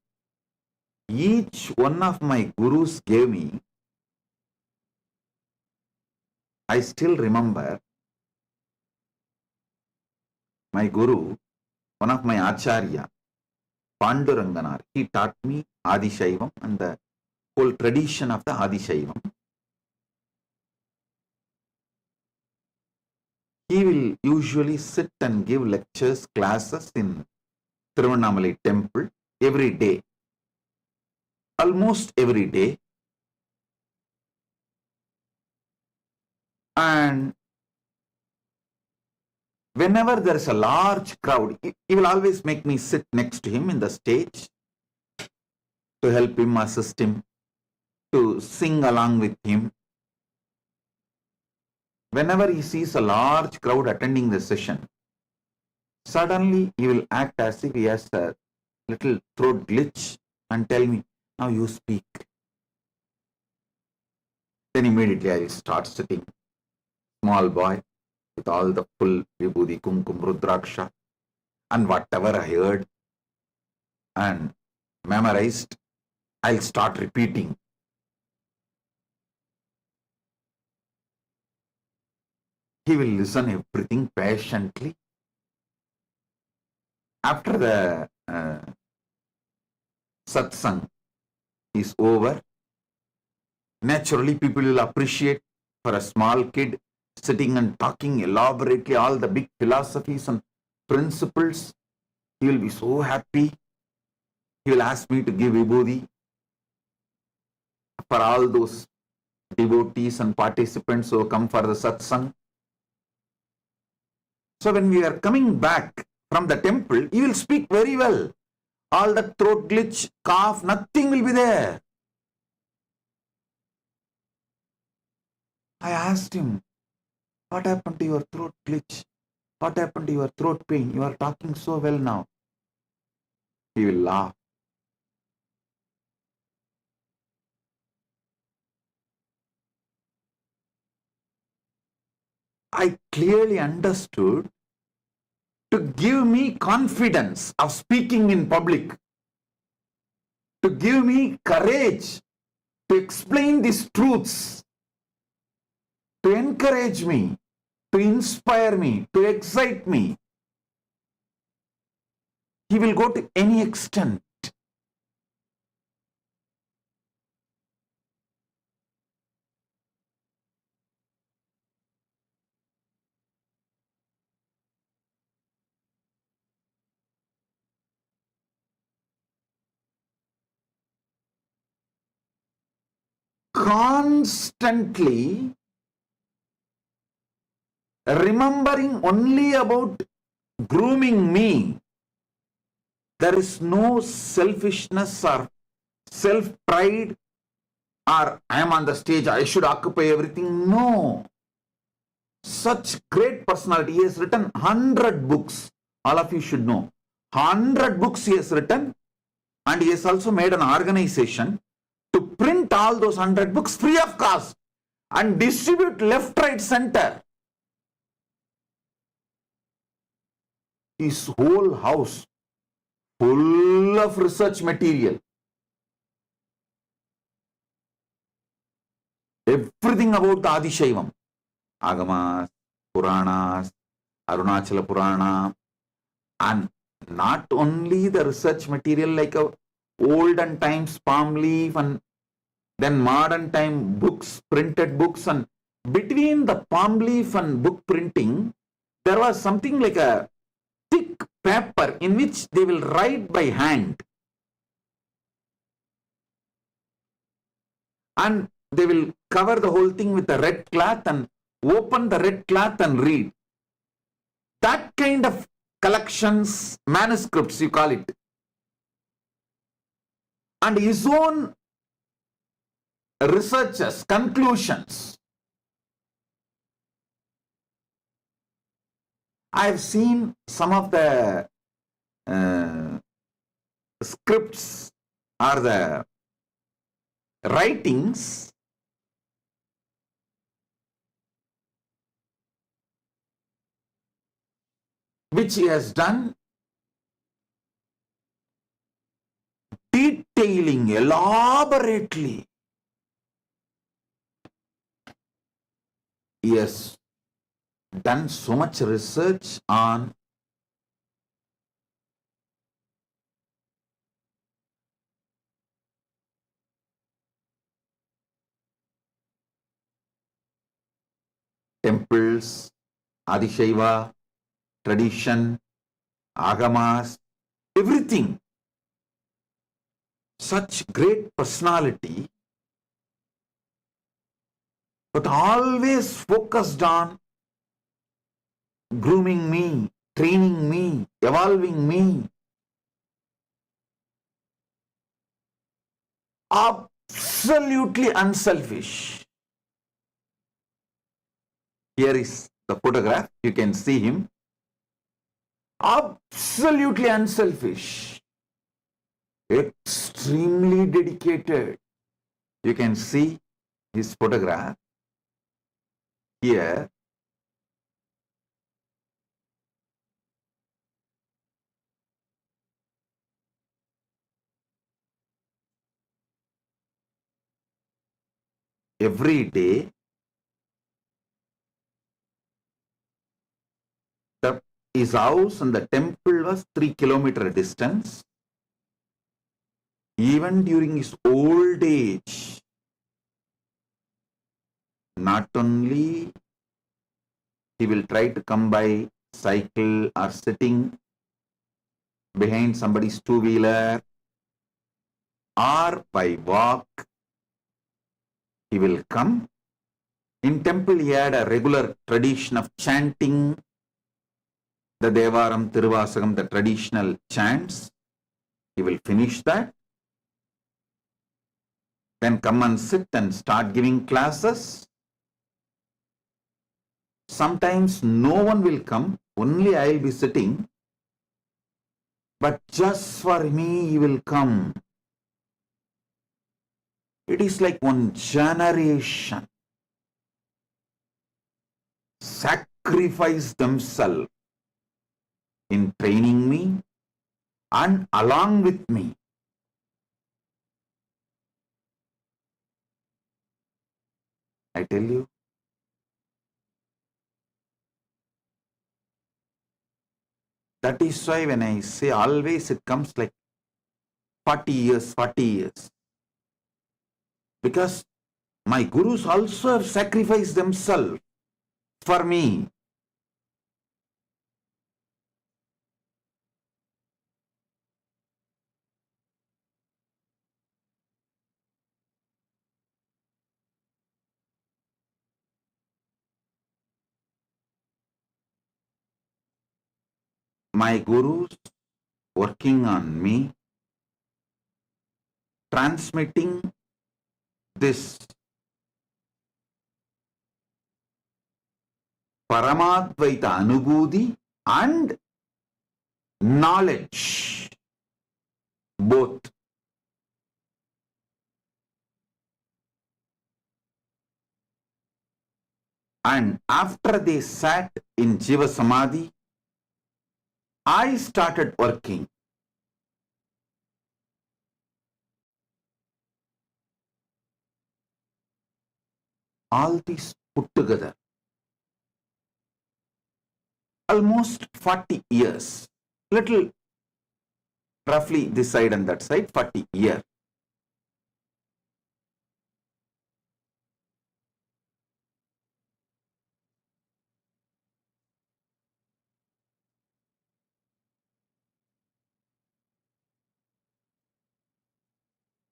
each one of my gurus gave me, I still remember my guru, one of my acharya, Panduranganar, he taught me Adishaivam and the whole tradition of the Adishaivam. He will usually sit and give lectures, classes in Tiruvannamalai temple every day, almost every day. And whenever there is a large crowd, he will always make me sit next to him in the stage to help him, assist him, to sing along with him. Whenever he sees a large crowd attending the session, suddenly he will act as if he has a little throat glitch and tell me, now you speak. Then immediately I will start sitting, small boy, with all the full vibhuti, kumkum, rudraksha, and whatever I heard and memorized, I'll start repeating. He will listen everything patiently. After the satsang is over, naturally people will appreciate for a small kid sitting and talking elaborately all the big philosophies and principles. He will be so happy. He will ask me to give vibhuti for all those devotees and participants who come for the satsang. So when we are coming back from the temple, he will speak very well. All the throat glitch, cough, nothing will be there. I asked him, what happened to your throat glitch? What happened to your throat pain? You are talking so well now. He will laugh. I clearly understood to give me confidence of speaking in public, to give me courage to explain these truths, to encourage me, to inspire me, to excite me. He will go to any extent. Constantly remembering only about grooming me. There is no selfishness or self-pride or I am on the stage, I should occupy everything. No. Such great personality. He has written 100 books. All of you should know. 100 books he has written, and he has also made an organization to print all those 100 books free of cost and distribute left, right, center. His whole house full of research material. Everything about the Adishaivam. Agamas, Puranas, Arunachala Purana, and not only the research material like a olden times palm leaf and then modern time books, printed books, and between the palm leaf and book printing, there was something like a thick paper in which they will write by hand. And they will cover the whole thing with a red cloth and open the red cloth and read. That kind of collections, manuscripts you call it. And his own researches, conclusions. I have seen some of the scripts or the writings which he has done, detailing elaborately. He has done so much research on temples, Adishaiva, tradition, agamas, everything. Such great personality, but always focused on grooming me, training me, evolving me. Absolutely unselfish. Here is the photograph. You can see him. Absolutely unselfish. Extremely dedicated. You can see his photograph here. every day. His house and the temple was 3 kilometer distance. Even during his old age, not only he will try to come by cycle or sitting behind somebody's two-wheeler or by walk, he will come. In temple, he had a regular tradition of chanting the Devaram, Tiruvasagam, the traditional chants. He will finish that, then come and sit and start giving classes. Sometimes no one will come, only I will be sitting, but just for me he will come. It is like one generation sacrifice themselves in training me and along with me. I tell you, that is why when I say always, it comes like 40 years, 40 years. Because my gurus also have sacrificed themselves for me. My gurus working on me, transmitting this Paramadvaita Anubhuti and knowledge, both. And after they sat in Jiva Samadhi, I started working. All these put together, almost 40 years, little roughly this side and that side, 40 years.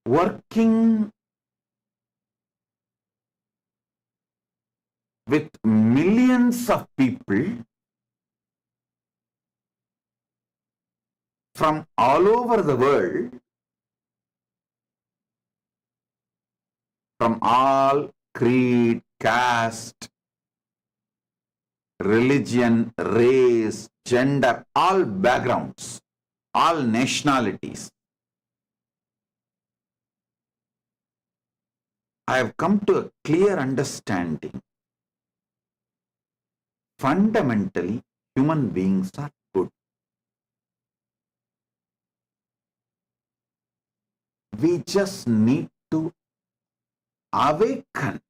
Working with millions of people from all over the world, from all creed, caste, religion, race, gender, all backgrounds, all nationalities. I have come to a clear understanding. Fundamentally, human beings are good. We just need to awaken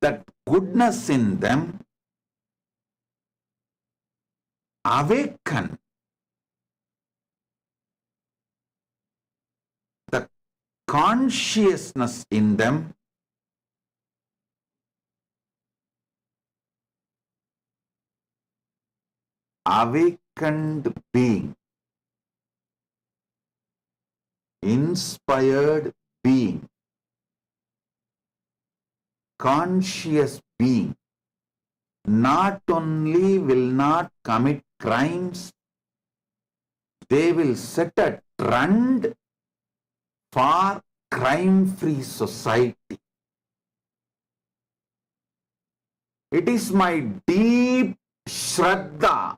that goodness in them, awaken the consciousness in them, awakened being, inspired being, conscious being, not only will not commit crimes, they will set a trend for crime-free society. It is my deep Shraddha,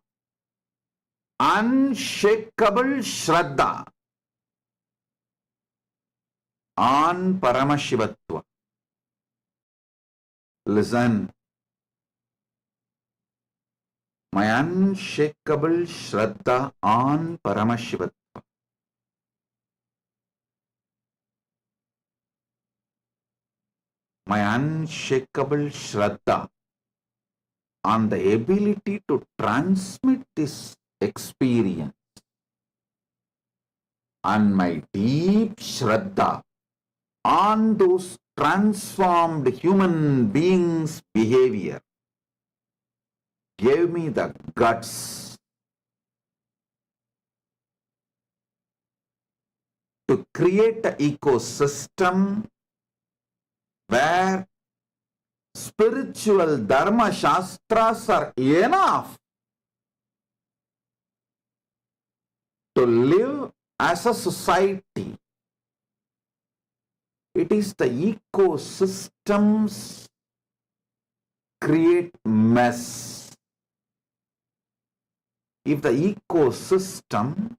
unshakable Shraddha on Paramashivatva. Listen, my unshakable Shraddha on Paramashivatva. my unshakable Shraddha on the ability to transmit this experience, and my deep Shraddha on those transformed human beings' behavior gave me the guts to create an ecosystem where spiritual dharma shastras are enough to live as a society. It is the ecosystems create mess. If the ecosystem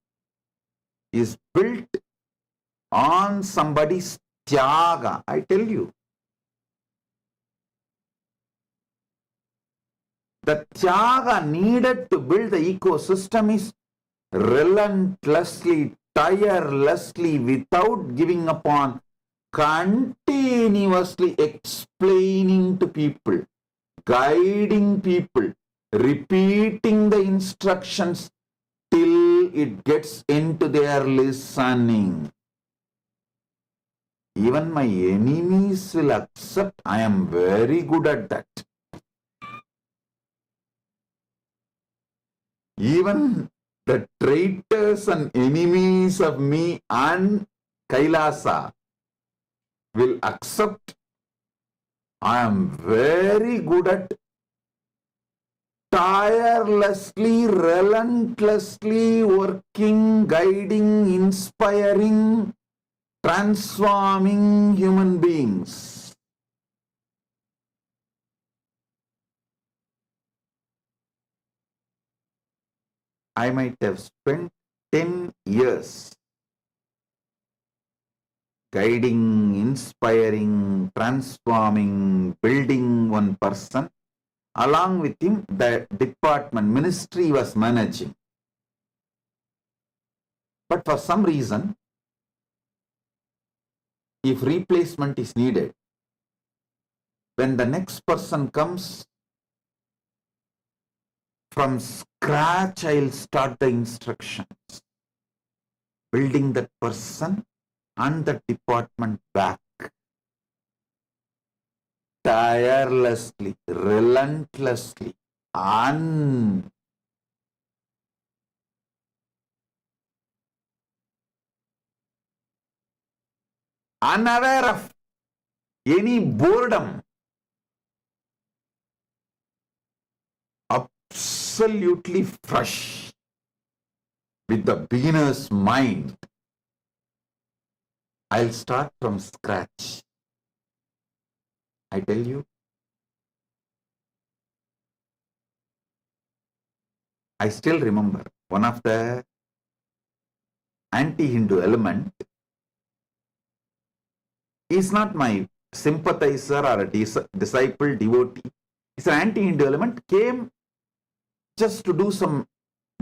is built on somebody's tyaga, I tell you, the tyaga needed to build the ecosystem is relentlessly, tirelessly, without giving up on, continuously explaining to people, guiding people, repeating the instructions till it gets into their listening. Even my enemies will accept I am very good at that. Even the traitors and enemies of me and Kailasa will accept I am very good at tirelessly, relentlessly working, guiding, inspiring, transforming human beings. I might have spent 10 years guiding, inspiring, transforming, building one person. Along with him, the department, ministry was managing. But for some reason, if replacement is needed, when the next person comes, from scratch I'll start the instructions, building that person and the department back. Tirelessly, relentlessly, unaware of any boredom, absolutely fresh, with the beginner's mind. I'll start from scratch. I tell you, I still remember one of the anti-Hindu element is not my sympathizer or a disciple, devotee. It's an anti-Hindu element, came just to do some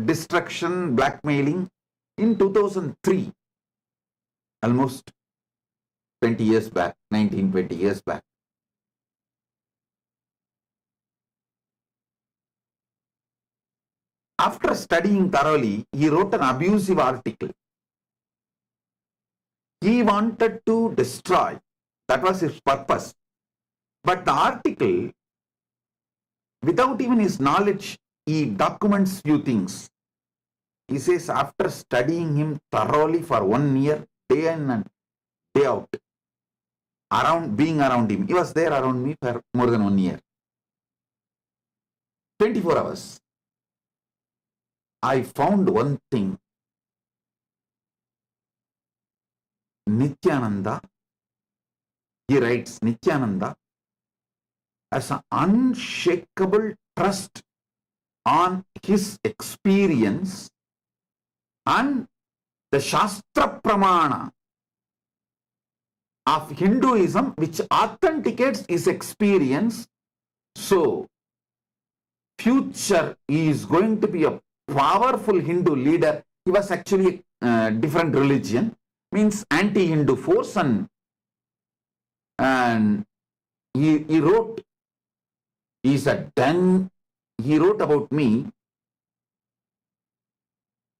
destruction, blackmailing in 2003, almost 20 years back, 19-20 years back. After studying thoroughly, he wrote an abusive article. He wanted to destroy. That was his purpose. But the article, without even his knowledge, he documents few things. He says, after studying him thoroughly for 1 year, day in and day out, being around him, he was there around me for more than 1 year, 24 hours. I found one thing. Nithyananda, he writes, Nithyananda has an unshakable trust on his experience and the Shastra Pramana of Hinduism, which authenticates his experience. So, future he is going to be a powerful Hindu leader. He was actually a different religion, means anti-Hindu force, and he wrote, he wrote about me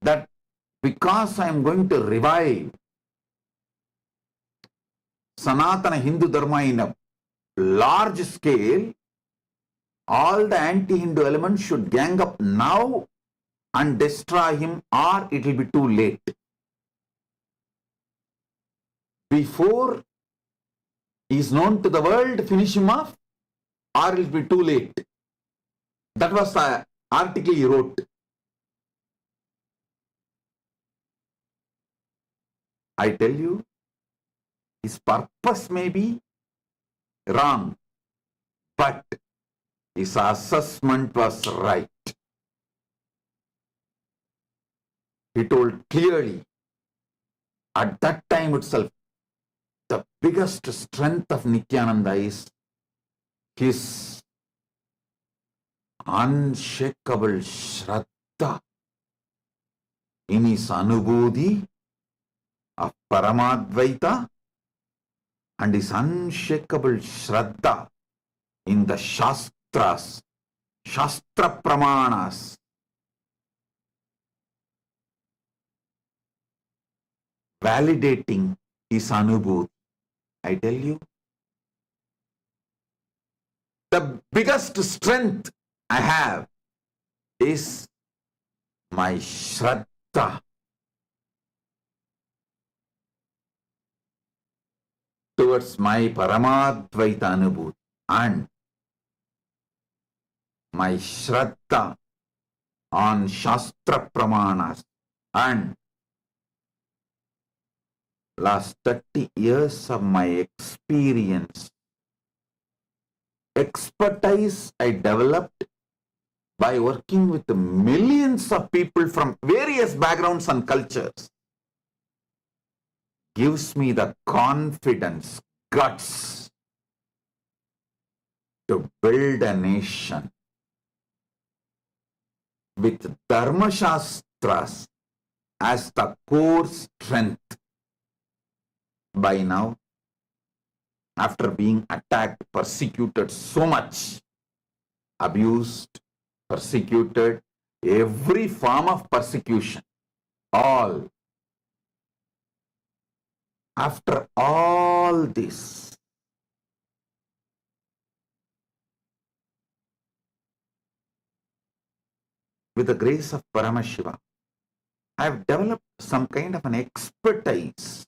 that because I am going to revive Sanatana Hindu Dharma in a large scale, all the anti-Hindu elements should gang up now and destroy him, or it will be too late. Before he is known to the world, finish him off, or it will be too late. That was the article he wrote. I tell you, his purpose may be wrong, but his assessment was right. He told clearly, at that time itself, the biggest strength of Nithyananda is his unshakable Shraddha in his Anubodhi of Paramadvaita and his unshakable Shraddha in the Shastras, Shastra Pramanas, validating his Anubodhi. I tell you, the biggest strength I have is my Shraddha towards my Paramadvaita Anubodhi and my Shraddha on Shastra Pramanas and last 30 years of my experience, expertise I developed by working with millions of people from various backgrounds and cultures, gives me the confidence, guts to build a nation with Dharma Shastras as the core strength. By now, after being attacked, persecuted so much, abused, persecuted, every form of persecution, all. After all this, with the grace of Paramashiva, I have developed some kind of an expertise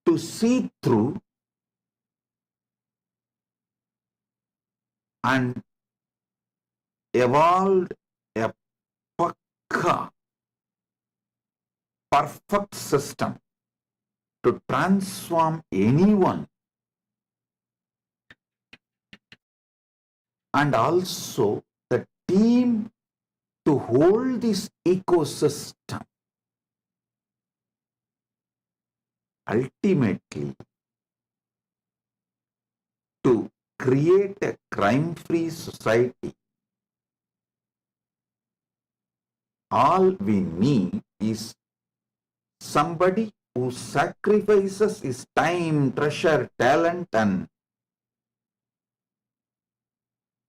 to see through and evolved a pakka, perfect system to transform anyone, and also the team to hold this ecosystem. Ultimately, to create a crime-free society, all we need is somebody who sacrifices his time, treasure, talent, and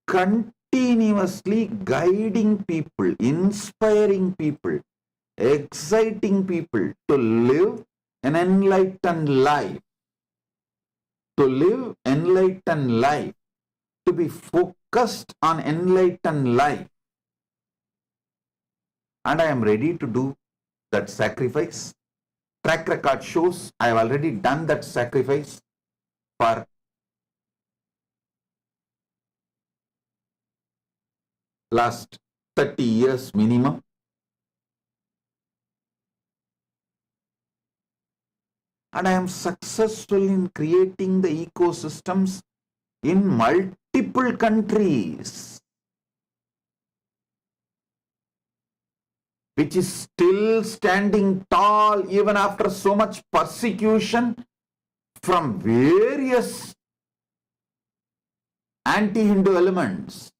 continuously guiding people, inspiring people, exciting people to live an enlightened life, to live enlightened life, to be focused on enlightened life. And I am ready to do that sacrifice. Track record shows I have already done that sacrifice for last 30 years minimum. And I am successful in creating the ecosystems in multiple countries, which is still standing tall even after so much persecution from various anti-Hindu elements.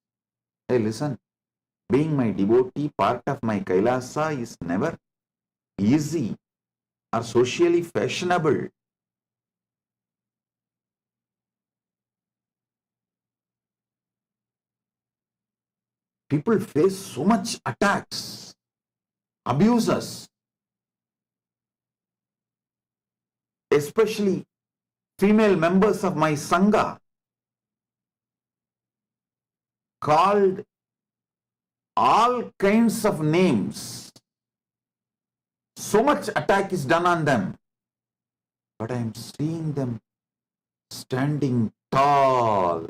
Hey, listen, being my devotee, part of my Kailasa is never easy or socially fashionable. people face so much attacks, abuses, especially female members of my Sangha, called all kinds of names. So much attack is done on them. But I am seeing them standing tall,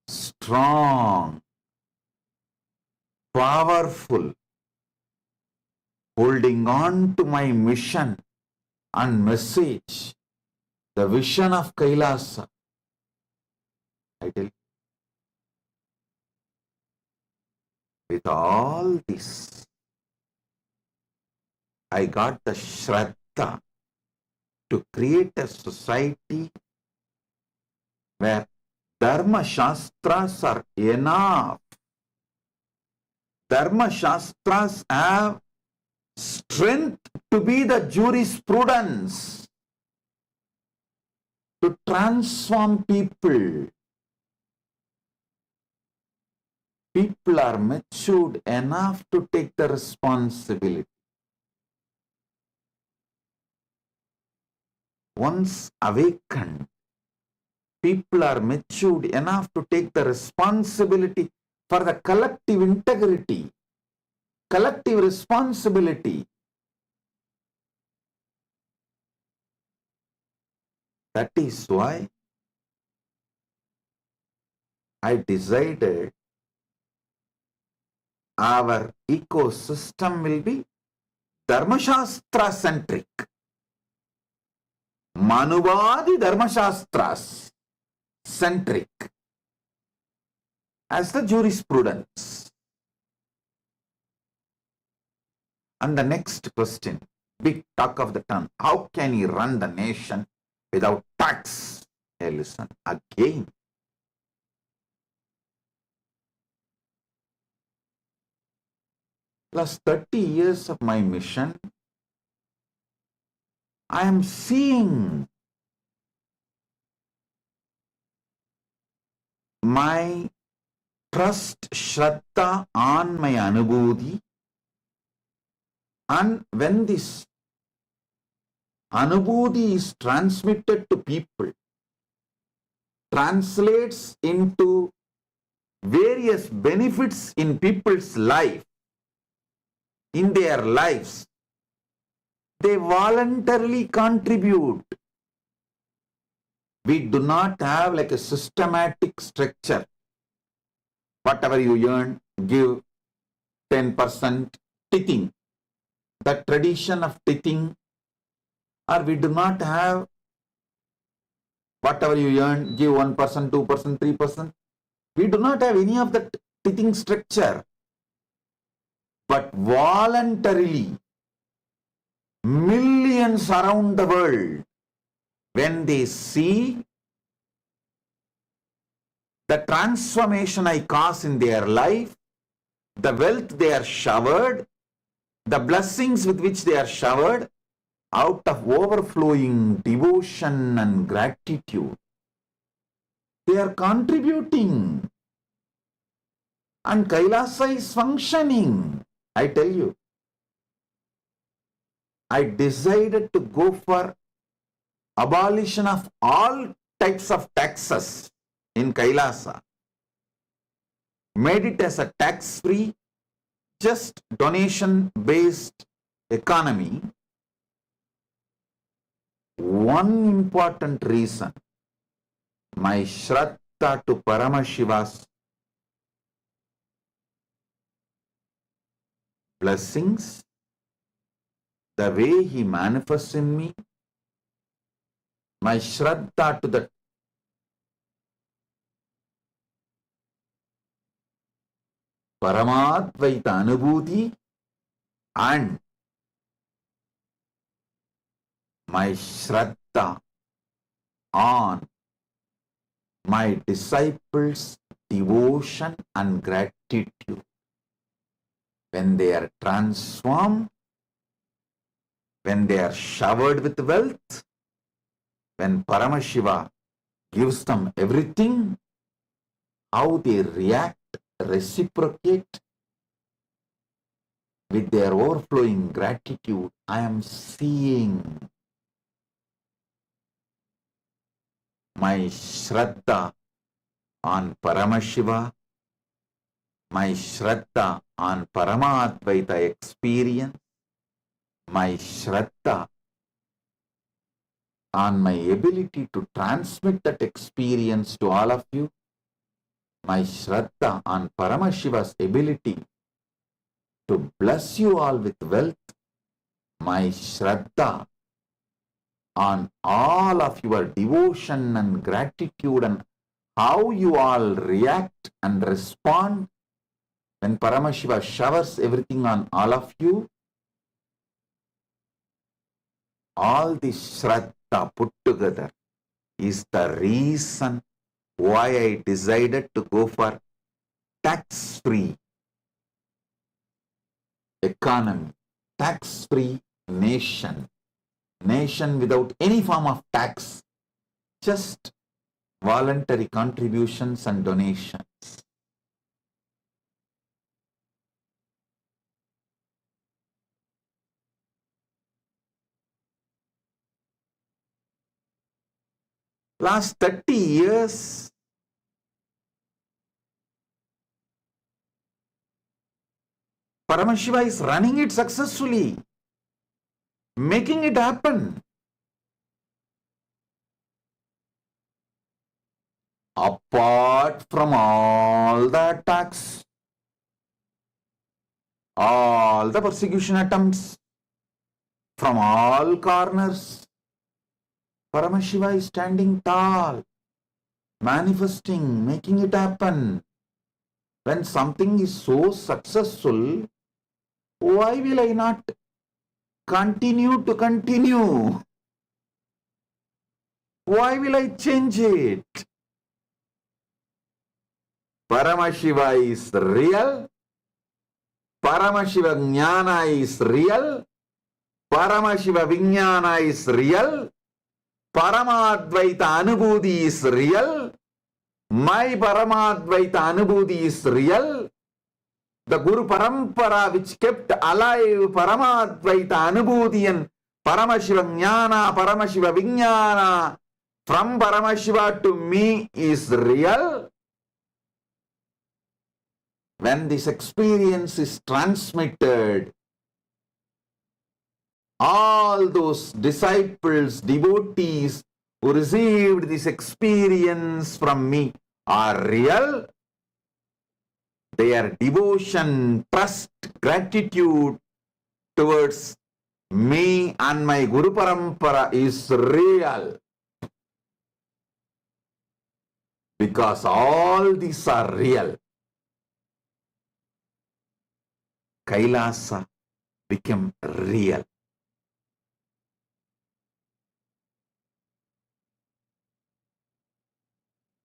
strong, powerful, holding on to my mission and message, the vision of Kailasa. I tell you, with all this, I got the Shraddha to create a society where Dharma Shastras are enough. Dharma Shastras have strength to be the jurisprudence to transform people. People are matured enough to take the responsibility. Once awakened, people are matured enough to take the responsibility for the collective integrity, collective responsibility. That is why I decided our ecosystem will be Dharmashastra centric. Manuvadi Dharmashastras centric as the jurisprudence. And the next question, big talk of the town, how can he run the nation without tax? Hey, listen again. Plus 30 years of my mission, I am seeing my trust, Shraddha on my Anubhuti, and when this Anubhuti is transmitted to people, translates into various benefits in people's life, in their lives, they voluntarily contribute. We do not have like a systematic structure. Whatever you earn, give 10% tithing. The tradition of tithing, or we do not have whatever you earn, give 1%, 2%, 3%. We do not have any of that tithing structure. But voluntarily, millions around the world, when they see the transformation I cause in their life, the wealth they are showered, the blessings with which they are showered, out of overflowing devotion and gratitude, they are contributing. And Kailasa is functioning. I tell you, I decided to go for abolition of all types of taxes in Kailasa. Made it as a tax-free, just donation-based economy. One important reason, my Shraddha to Paramashiva's blessings, the way he manifests in me, my Shraddha to the Paramadvaita Anubhuti, and my Shraddha on my disciples' devotion and gratitude. When they are transformed, when they are showered with wealth, when Paramashiva gives them everything, how they react reciprocate with their overflowing gratitude. I am seeing my Shraddha on Paramashiva, my Shraddha on Paramadvaita experience, my Shraddha on my ability to transmit that experience to all of you, my Shraddha on Paramashiva's ability to bless you all with wealth, my Shraddha on all of your devotion and gratitude and how you all react and respond when Paramashiva showers everything on all of you. All this Shraddha put together is the reason why I decided to go for tax-free economy, tax-free nation without any form of tax, just voluntary contributions and donations. Last 30 years, Paramashiva is running it successfully, making it happen. Apart from all the attacks, all the persecution attempts from all corners, Paramashiva is standing tall, manifesting, making it happen. When something is so successful, why will I not continue to continue? Why will I change it? Paramashiva is real. Paramashiva Jnana is real. Paramashiva Vijnana is real. Paramadvaita Anubhuti is real. My Paramadvaita Anubhuti is real. The Guru Parampara which kept alive Paramadvaita Anubhuti and Paramashiva Jnana, Paramashiva Vijnana from Paramashiva to me is real. When this experience is transmitted, all those disciples, devotees who received this experience from me are real. Their devotion, trust, gratitude towards me and my Guru Parampara is real. Because all these are real. Kailasa became real.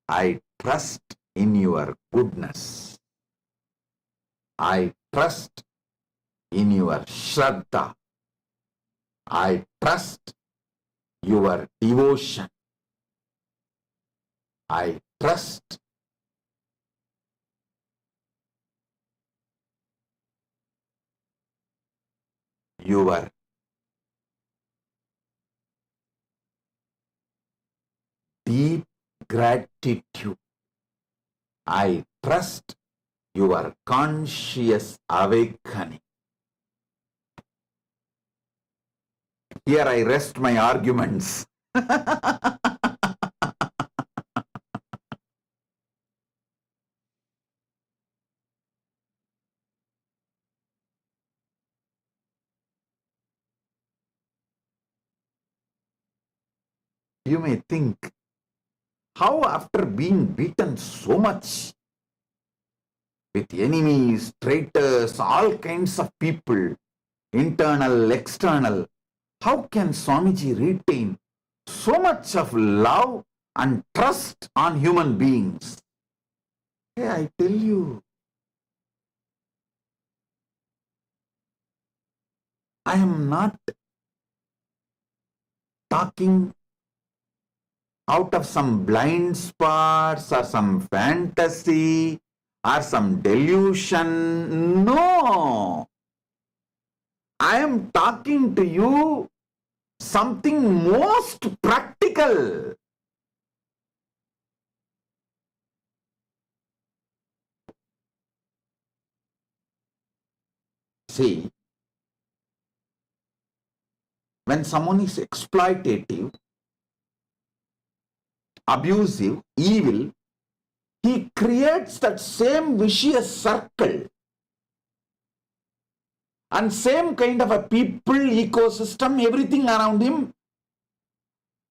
I trust in your goodness. I trust in your Shraddha. I trust your devotion. I trust your deep gratitude. I trust your conscious awakening. Here I rest my arguments. You may think, how after being beaten so much with enemies, traitors, all kinds of people, internal, external, how can Swamiji retain so much of love and trust on human beings? Hey, I tell you, I am not talking out of some blind spots or some fantasy or some delusion. No. I am talking to you something most practical. See, when someone is exploitative, abusive, evil, he creates that same vicious circle and same kind of a people, ecosystem, everything around him,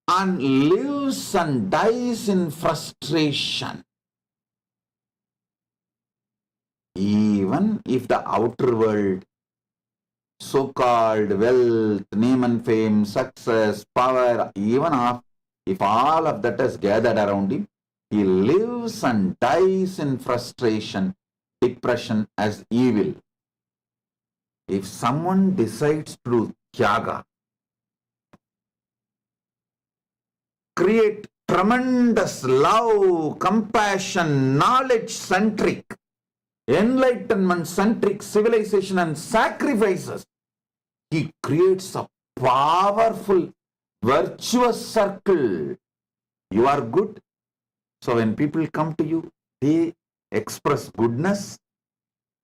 and lives and dies in frustration. Even if the outer world, so-called wealth, name and fame, success, power, even if all of that is gathered around him, he lives and dies in frustration, depression as evil. If someone decides to do tyaga, create tremendous love, compassion, knowledge-centric, enlightenment-centric civilization and sacrifices, he creates a powerful, virtuous circle. You are good. So when people come to you, they express goodness,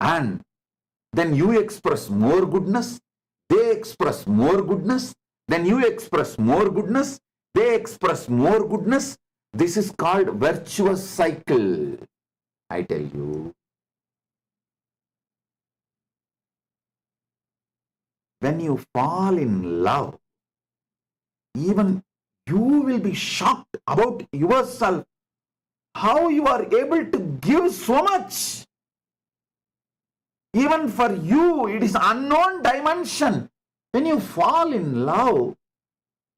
and then you express more goodness, they express more goodness, then you express more goodness, they express more goodness. This is called virtuous cycle. I tell you, when you fall in love, even you will be shocked about yourself, how you are able to give so much. Even for you, it is unknown dimension. When you fall in love,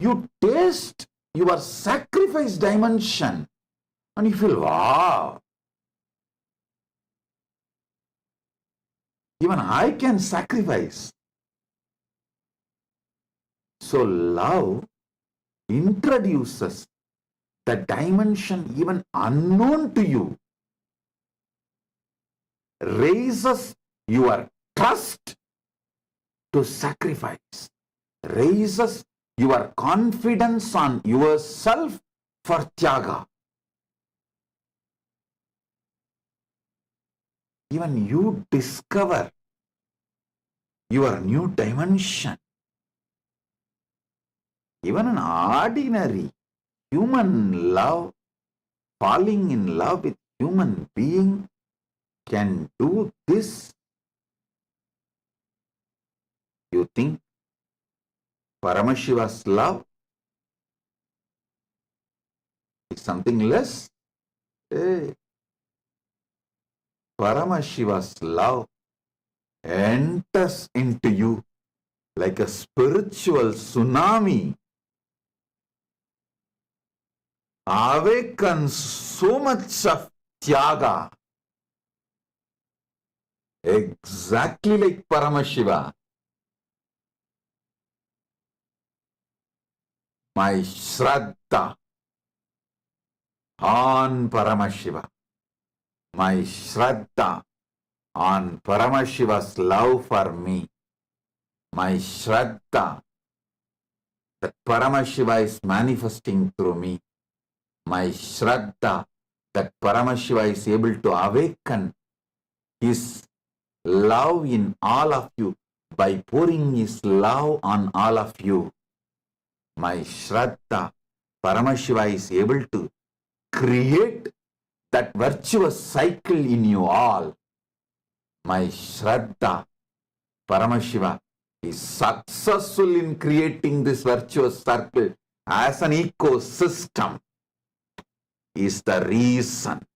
you taste your sacrifice dimension and you feel, wow, even I can sacrifice. So love introduces the dimension even unknown to you, raises your trust to sacrifice, raises your confidence on yourself for tyaga. Even you discover your new dimension. Even an ordinary human love, falling in love with human being, can do this. You think Paramashiva's love is something less? Hey. Paramashiva's love enters into you like a spiritual tsunami, awakens so much of tyaga, exactly like Paramashiva. My Shraddha on Paramashiva, my Shraddha on Paramashiva's love for me, my Shraddha that Paramashiva is manifesting through me, my Shraddha that Paramashiva is able to awaken his love in all of you by pouring his love on all of you. My Shraddha, Paramashiva is able to create that virtuous cycle in you all. My Shraddha, Paramashiva is successful in creating this virtuous circle as an ecosystem. Is the reason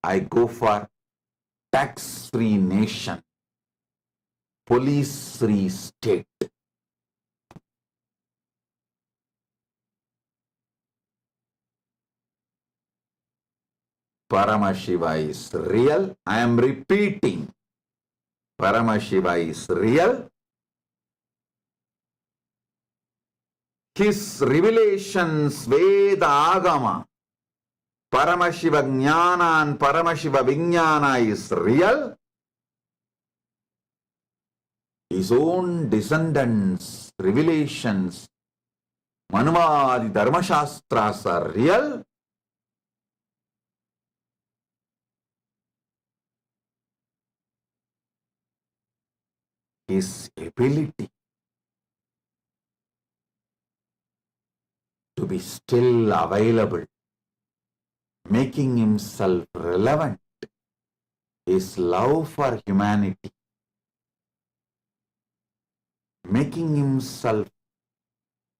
I go for tax-free nation, police-free state. Paramashiva is real. I am repeating. Paramashiva is real. His revelations, Veda, Agama, Paramashiva Jnana and Paramashiva Vijnana is real, his own descendants, revelations, Manuvadi Dharma Shastras are real, his ability to be still available, making himself relevant, his love for humanity, making himself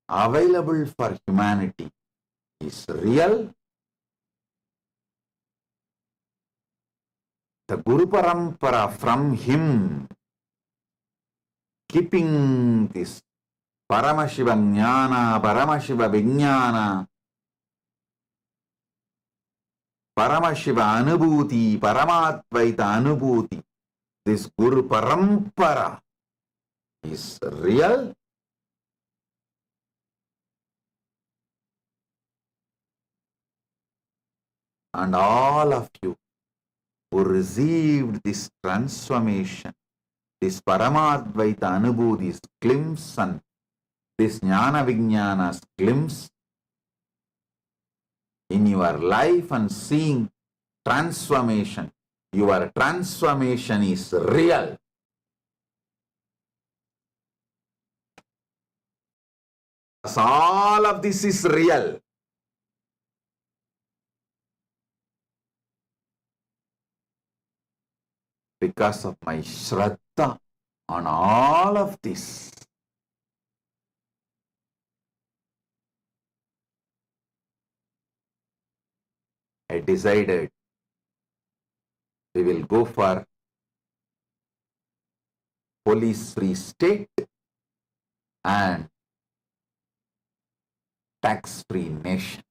available for humanity is real. The Guru Parampara from him, keeping this Paramashiva Jnana, Paramashiva Vijnana, Paramashiva Anubhuti, Paramatvaita Anubhuti, this Guru Parampara is real. And all of you who received this transformation, this Paramadvaita Anubhuti, glimpse and this Jnana Vijnana's glimpse in your life and seeing transformation, your transformation is real. All of this is real. Because of my Shraddha on all of this. I decided we will go for police-free state and tax-free nation.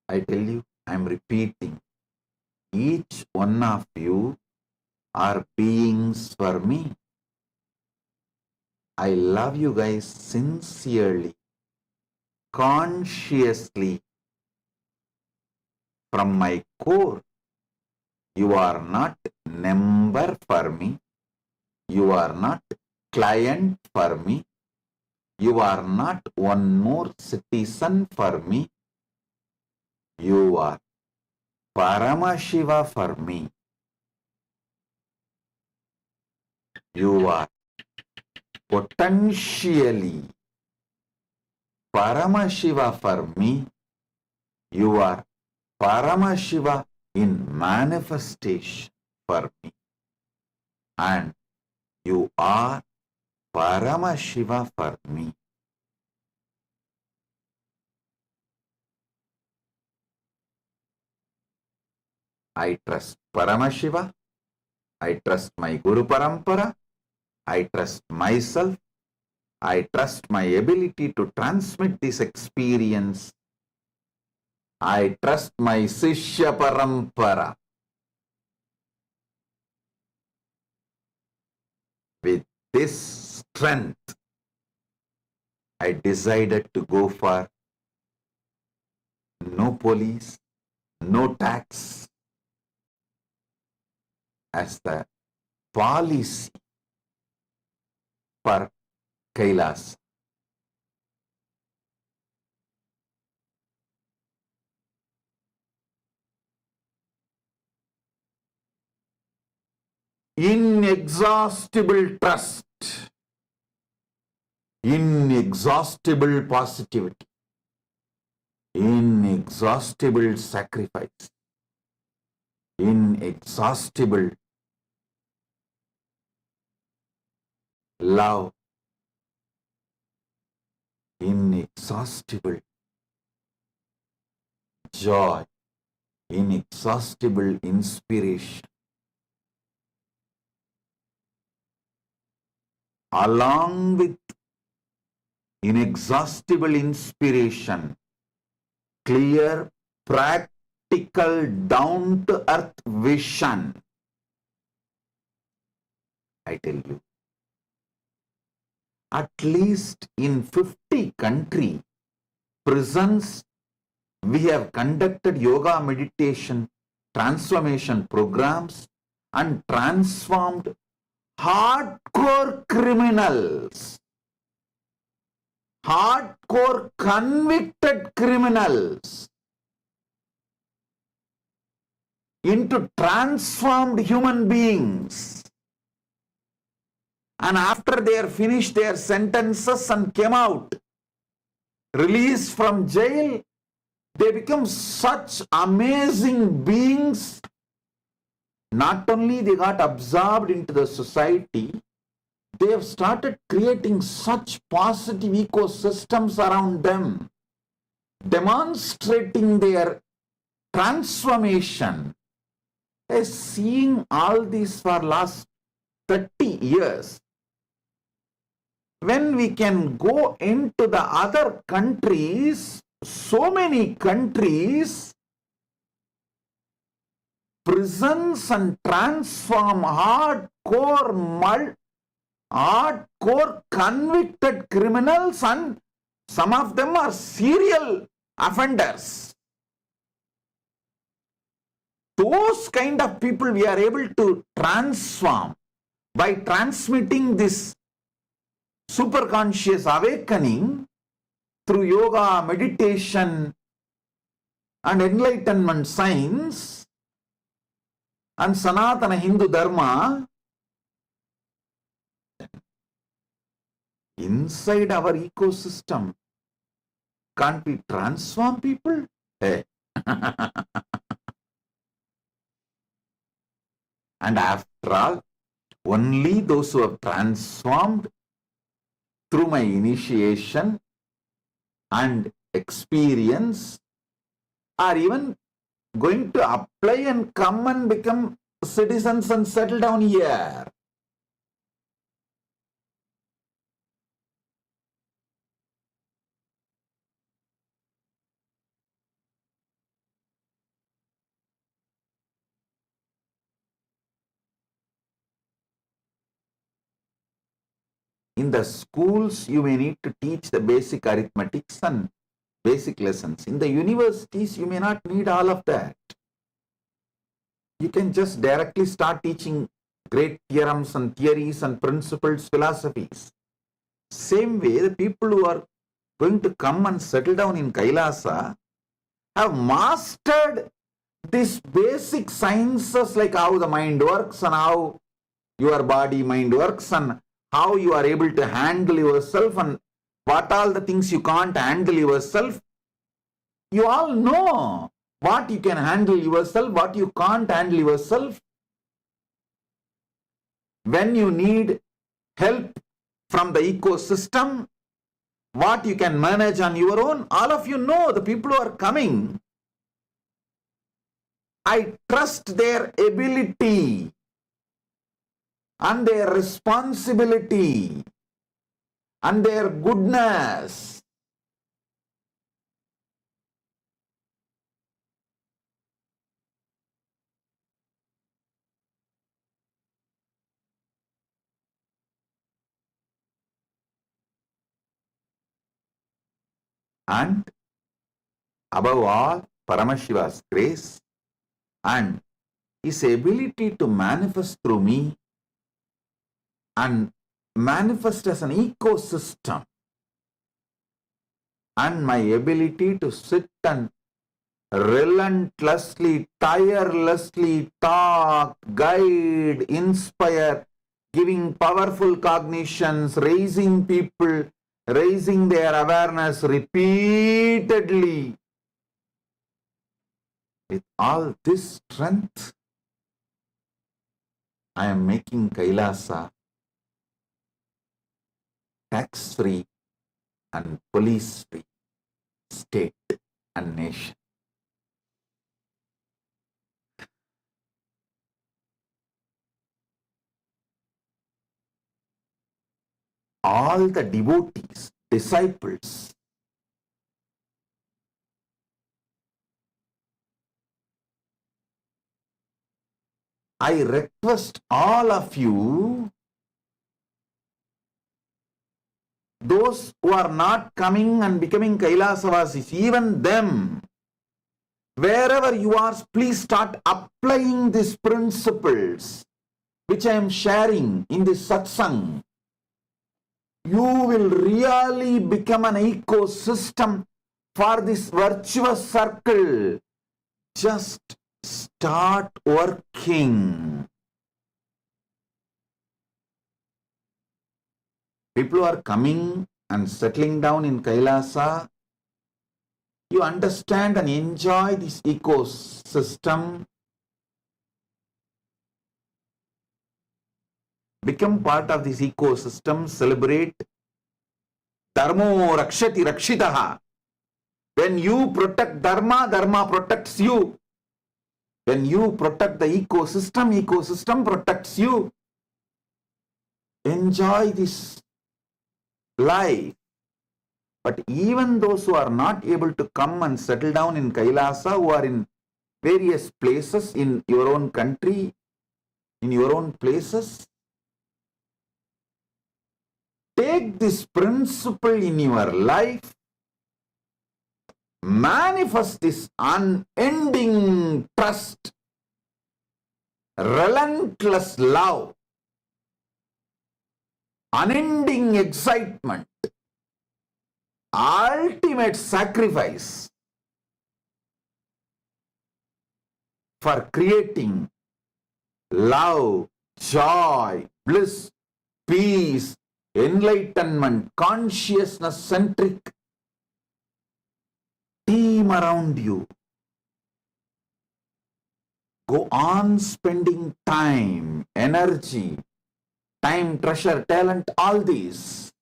I tell you, I am repeating, each one of you are beings for me. I love you guys sincerely, consciously, from my core. You are not number for me. You are not client for me. You are not one more citizen for me. You are Paramashiva for me. You are potentially Paramashiva for me. You are Paramashiva in manifestation for me. And you are Paramashiva for me. I trust Paramashiva. I trust my Guru Parampara. I trust myself. I trust my ability to transmit this experience. I trust my Sishya Parampara. With this strength, I decided to go for no police, no tax as the policy for Kailasa. Inexhaustible trust, inexhaustible positivity, inexhaustible sacrifice, inexhaustible love, inexhaustible joy, inexhaustible inspiration. Along with inexhaustible inspiration, clear, practical practical, down-to-earth vision. I tell you, at least in 50 countries, prisons, we have conducted yoga meditation, transformation programs and transformed hardcore criminals, hardcore convicted criminals into transformed human beings. And after they are finished their sentences and came out, released from jail, they become such amazing beings. Not only they got absorbed into the society, they have started creating such positive ecosystems around them, demonstrating their transformation. Seeing all these for last 30 years, when we can go into the other countries, so many countries, prisons and transform hardcore convicted criminals, and some of them are serial offenders. Those kind of people we are able to transform by transmitting this superconscious awakening through yoga, meditation and enlightenment science and Sanatana Hindu Dharma. Inside our ecosystem, can't we transform people? Hey. And after all, only those who have transformed through my initiation and experience are even going to apply and come and become citizens and settle down here. In the schools, you may need to teach the basic arithmetics and basic lessons. In the universities, you may not need all of that. You can just directly start teaching great theorems and theories and principles, philosophies. Same way, the people who are going to come and settle down in Kailasa have mastered these basic sciences like how the mind works and how your body mind works and how you are able to handle yourself and what all the things you can't handle yourself. You all know what you can handle yourself, what you can't handle yourself. When you need help from the ecosystem, what you can manage on your own, all of you know, the people who are coming. I trust their ability and their responsibility and their goodness. And above all, Paramashiva's grace and his ability to manifest through me and manifest as an ecosystem, and my ability to sit and relentlessly, tirelessly talk, guide, inspire, giving powerful cognitions, raising people, raising their awareness repeatedly. With all this strength, I am making Kailasa tax-free and police-free state and nation. All the devotees, disciples, I request all of you, those who are not coming and becoming Kailasavasis, even them, wherever you are, please start applying these principles which I am sharing in this satsang. You will really become an ecosystem for this virtuous circle. Just start working. People who are coming and settling down in Kailasa, you understand and enjoy this ecosystem. Become part of this ecosystem, celebrate. Dharmo rakshati rakshitaha. When you protect Dharma, Dharma protects you. When you protect the ecosystem, ecosystem protects you. Enjoy this life. But even those who are not able to come and settle down in Kailasa, who are in various places in your own country, in your own places, take this principle in your life, manifest this unending trust, relentless love, unending excitement, ultimate sacrifice for creating love, joy, bliss, peace, enlightenment, consciousness-centric team around you. Go on spending time, energy, time, treasure, talent, all these.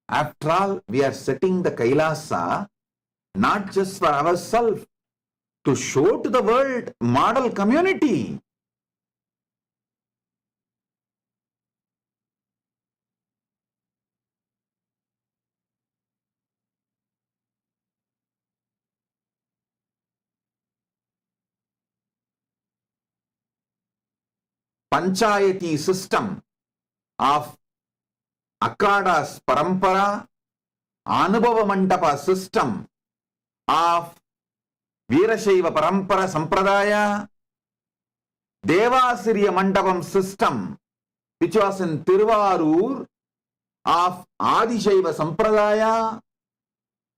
After all, we are setting the Kailasa not just for ourselves, to show to the world model community. Panchayati system of Akada's Parampara, Anubhava Mandapa system of Veerashaiva Parampara Sampradaya, Devasiriya Mandapam system, which was in Tiruvarur of Adishaiva Sampradaya,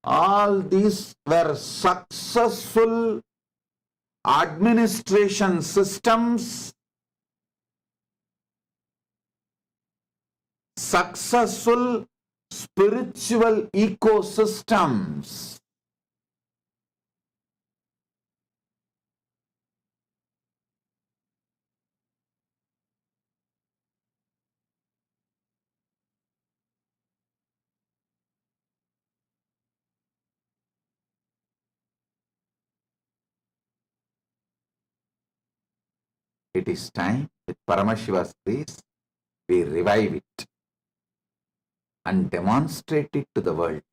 all these were successful administration systems, successful spiritual ecosystems. It is time, with Paramashiva's grace, we revive it and demonstrate it to the world.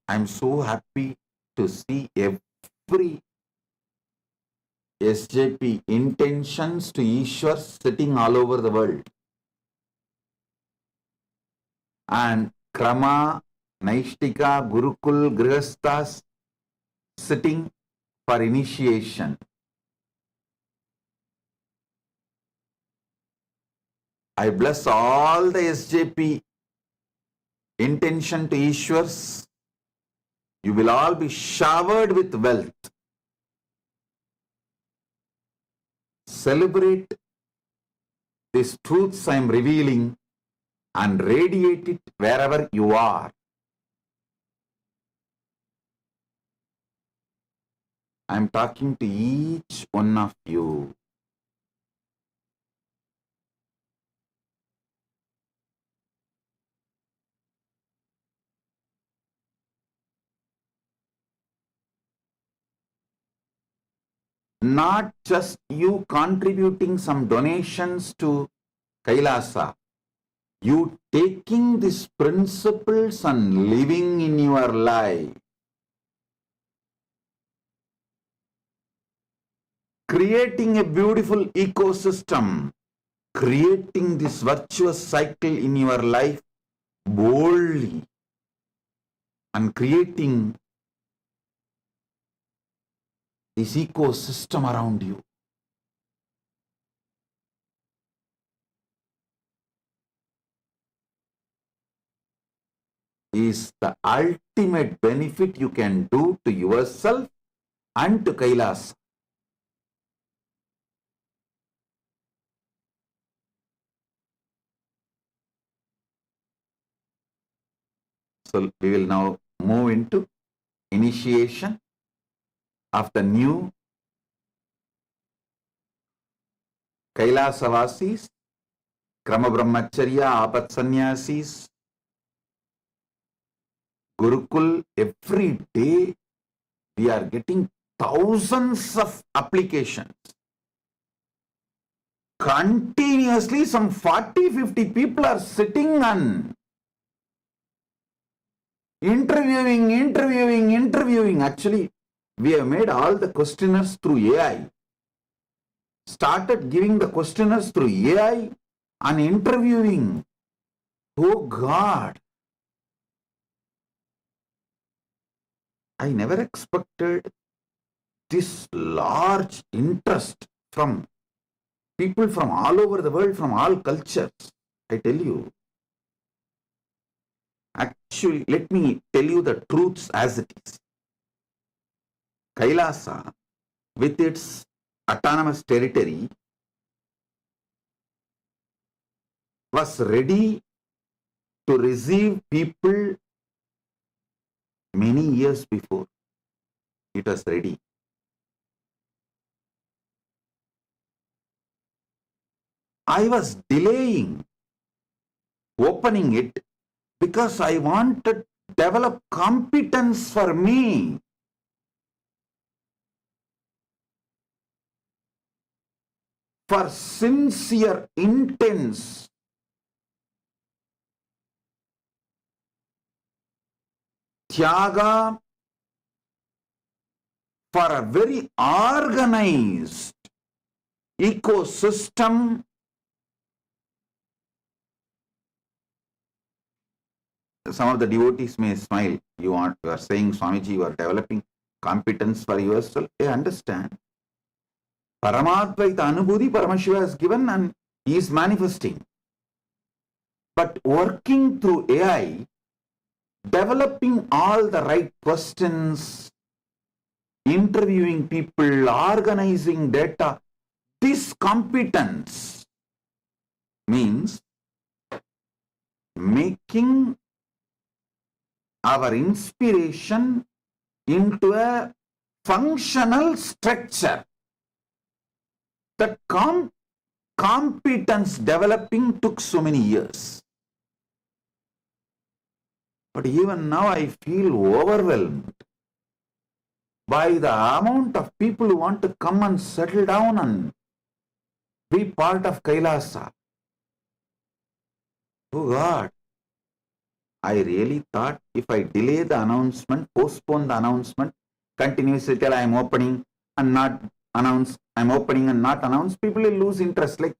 I am so happy to see every SJP intentions to Ishwar sitting all over the world. And Krama, Naishtika, Gurukul, Grihasthas sitting for initiation. I bless all the SJP intention to Ishwars. You will all be showered with wealth. Celebrate these truths I am revealing and radiate it wherever you are. I am talking to each one of you. not just you contributing some donations to Kailasa, you taking these principles and living in your life, creating a beautiful ecosystem, creating this virtuous cycle in your life boldly, and creating this ecosystem around you. Is the ultimate benefit you can do to yourself and to Kailasa. So we will now move into initiation of the new Kailasavasis, Krama Brahmacharya, Apat Sannyasis, Gurukul. Every day we are getting thousands of applications. Continuously some 40-50 people are sitting and interviewing. Actually, we have made all the questionnaires through AI. Started giving the questionnaires through AI and interviewing. Oh God! I never expected this large interest from people from all over the world, from all cultures. I tell you. Actually, let me tell you the truths as it is. Kailasa, with its autonomous territory, was ready to receive people many years before. It was ready. I was delaying opening it because I wanted to develop competence for me. For sincere, intense, tyaga, for a very organized ecosystem. Some of the devotees may smile. You are saying, Swamiji, you are developing competence for yourself. I understand. Paramadvaita Anubhuti Paramashiva has given and he is manifesting. But working through AI, developing all the right questions, interviewing people, organizing data, this competence means making our inspiration into a functional structure. That competence developing took so many years. But even now I feel overwhelmed by the amount of people who want to come and settle down and be part of Kailasa. Oh God, I really thought if I delay the announcement, postpone the announcement, continuously tell I am opening and not announce, I am opening and not announce, people will lose interest. Like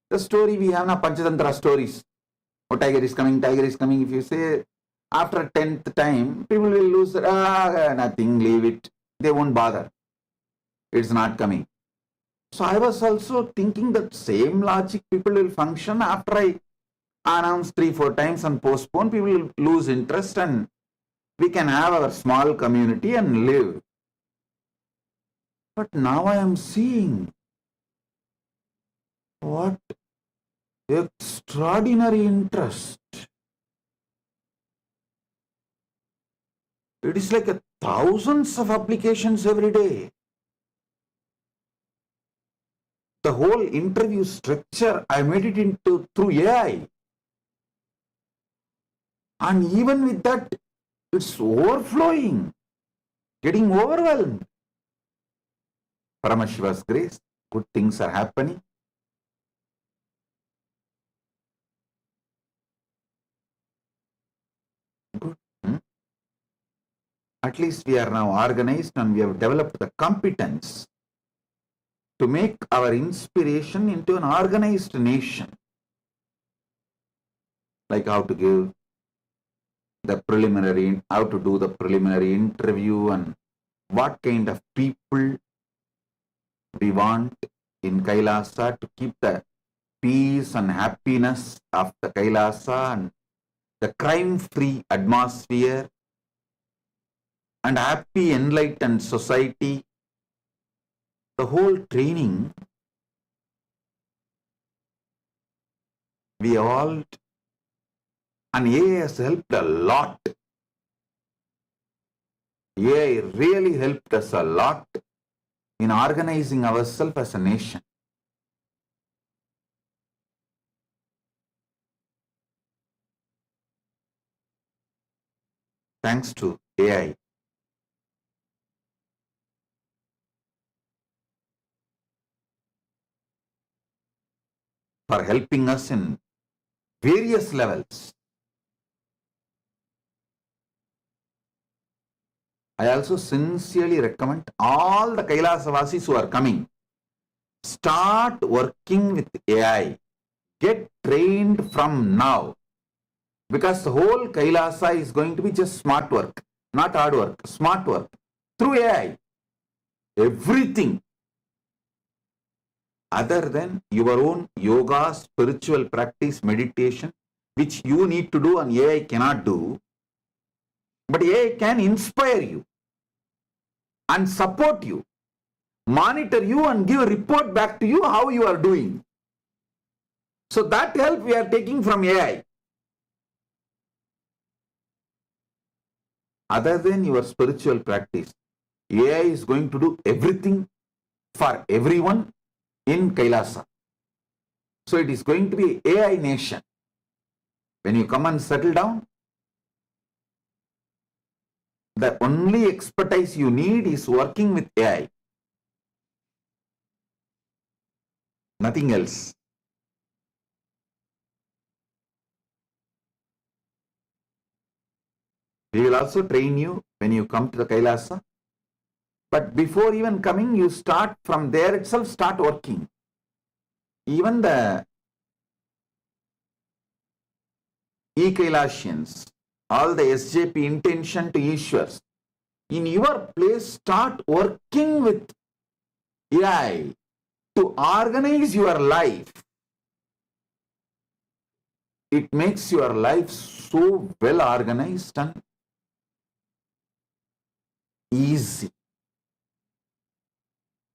the story we have now, Panchatantra stories. Oh, tiger is coming, tiger is coming. If you say after 10th time, people will lose, nothing, leave it. They won't bother. It's not coming. So I was also thinking that same logic people will function after I announce 3-4 times and postpone, people will lose interest and we can have our small community and live. But now I am seeing what extraordinary interest. It is like thousands of applications every day. The whole interview structure, I made it into through AI. And even with that, it's overflowing, getting overwhelmed. Paramashiva's grace, good things are happening. Good. At least we are now organized and we have developed the competence to make our inspiration into an organized nation. Like how to give the preliminary, how to do the preliminary interview and what kind of people we want in Kailasa to keep the peace and happiness of the Kailasa and the crime-free atmosphere and happy, enlightened society. The whole training, we all, and AI has helped a lot. AI really helped us a lot in organizing ourselves as a nation. Thanks to AI. For helping us in various levels. I also sincerely recommend all the Kailasavasis who are coming, start working with AI. Get trained from now. Because the whole Kailasa is going to be just smart work, not hard work, smart work through AI. Everything other than your own yoga, spiritual practice, meditation, which you need to do and AI cannot do. But AI can inspire you and support you, monitor you and give a report back to you how you are doing. So that help we are taking from AI. Other than your spiritual practice, AI is going to do everything for everyone in Kailasa. So it is going to be AI nation. When you come and settle down, the only expertise you need is working with AI. Nothing else. We will also train you when you come to the Kailasa. But before even coming, you start from there itself, start working. Even the E-Kailasians, all the SJP intention to Ishwars, in your place, start working with AI to organize your life. It makes your life so well organized and easy.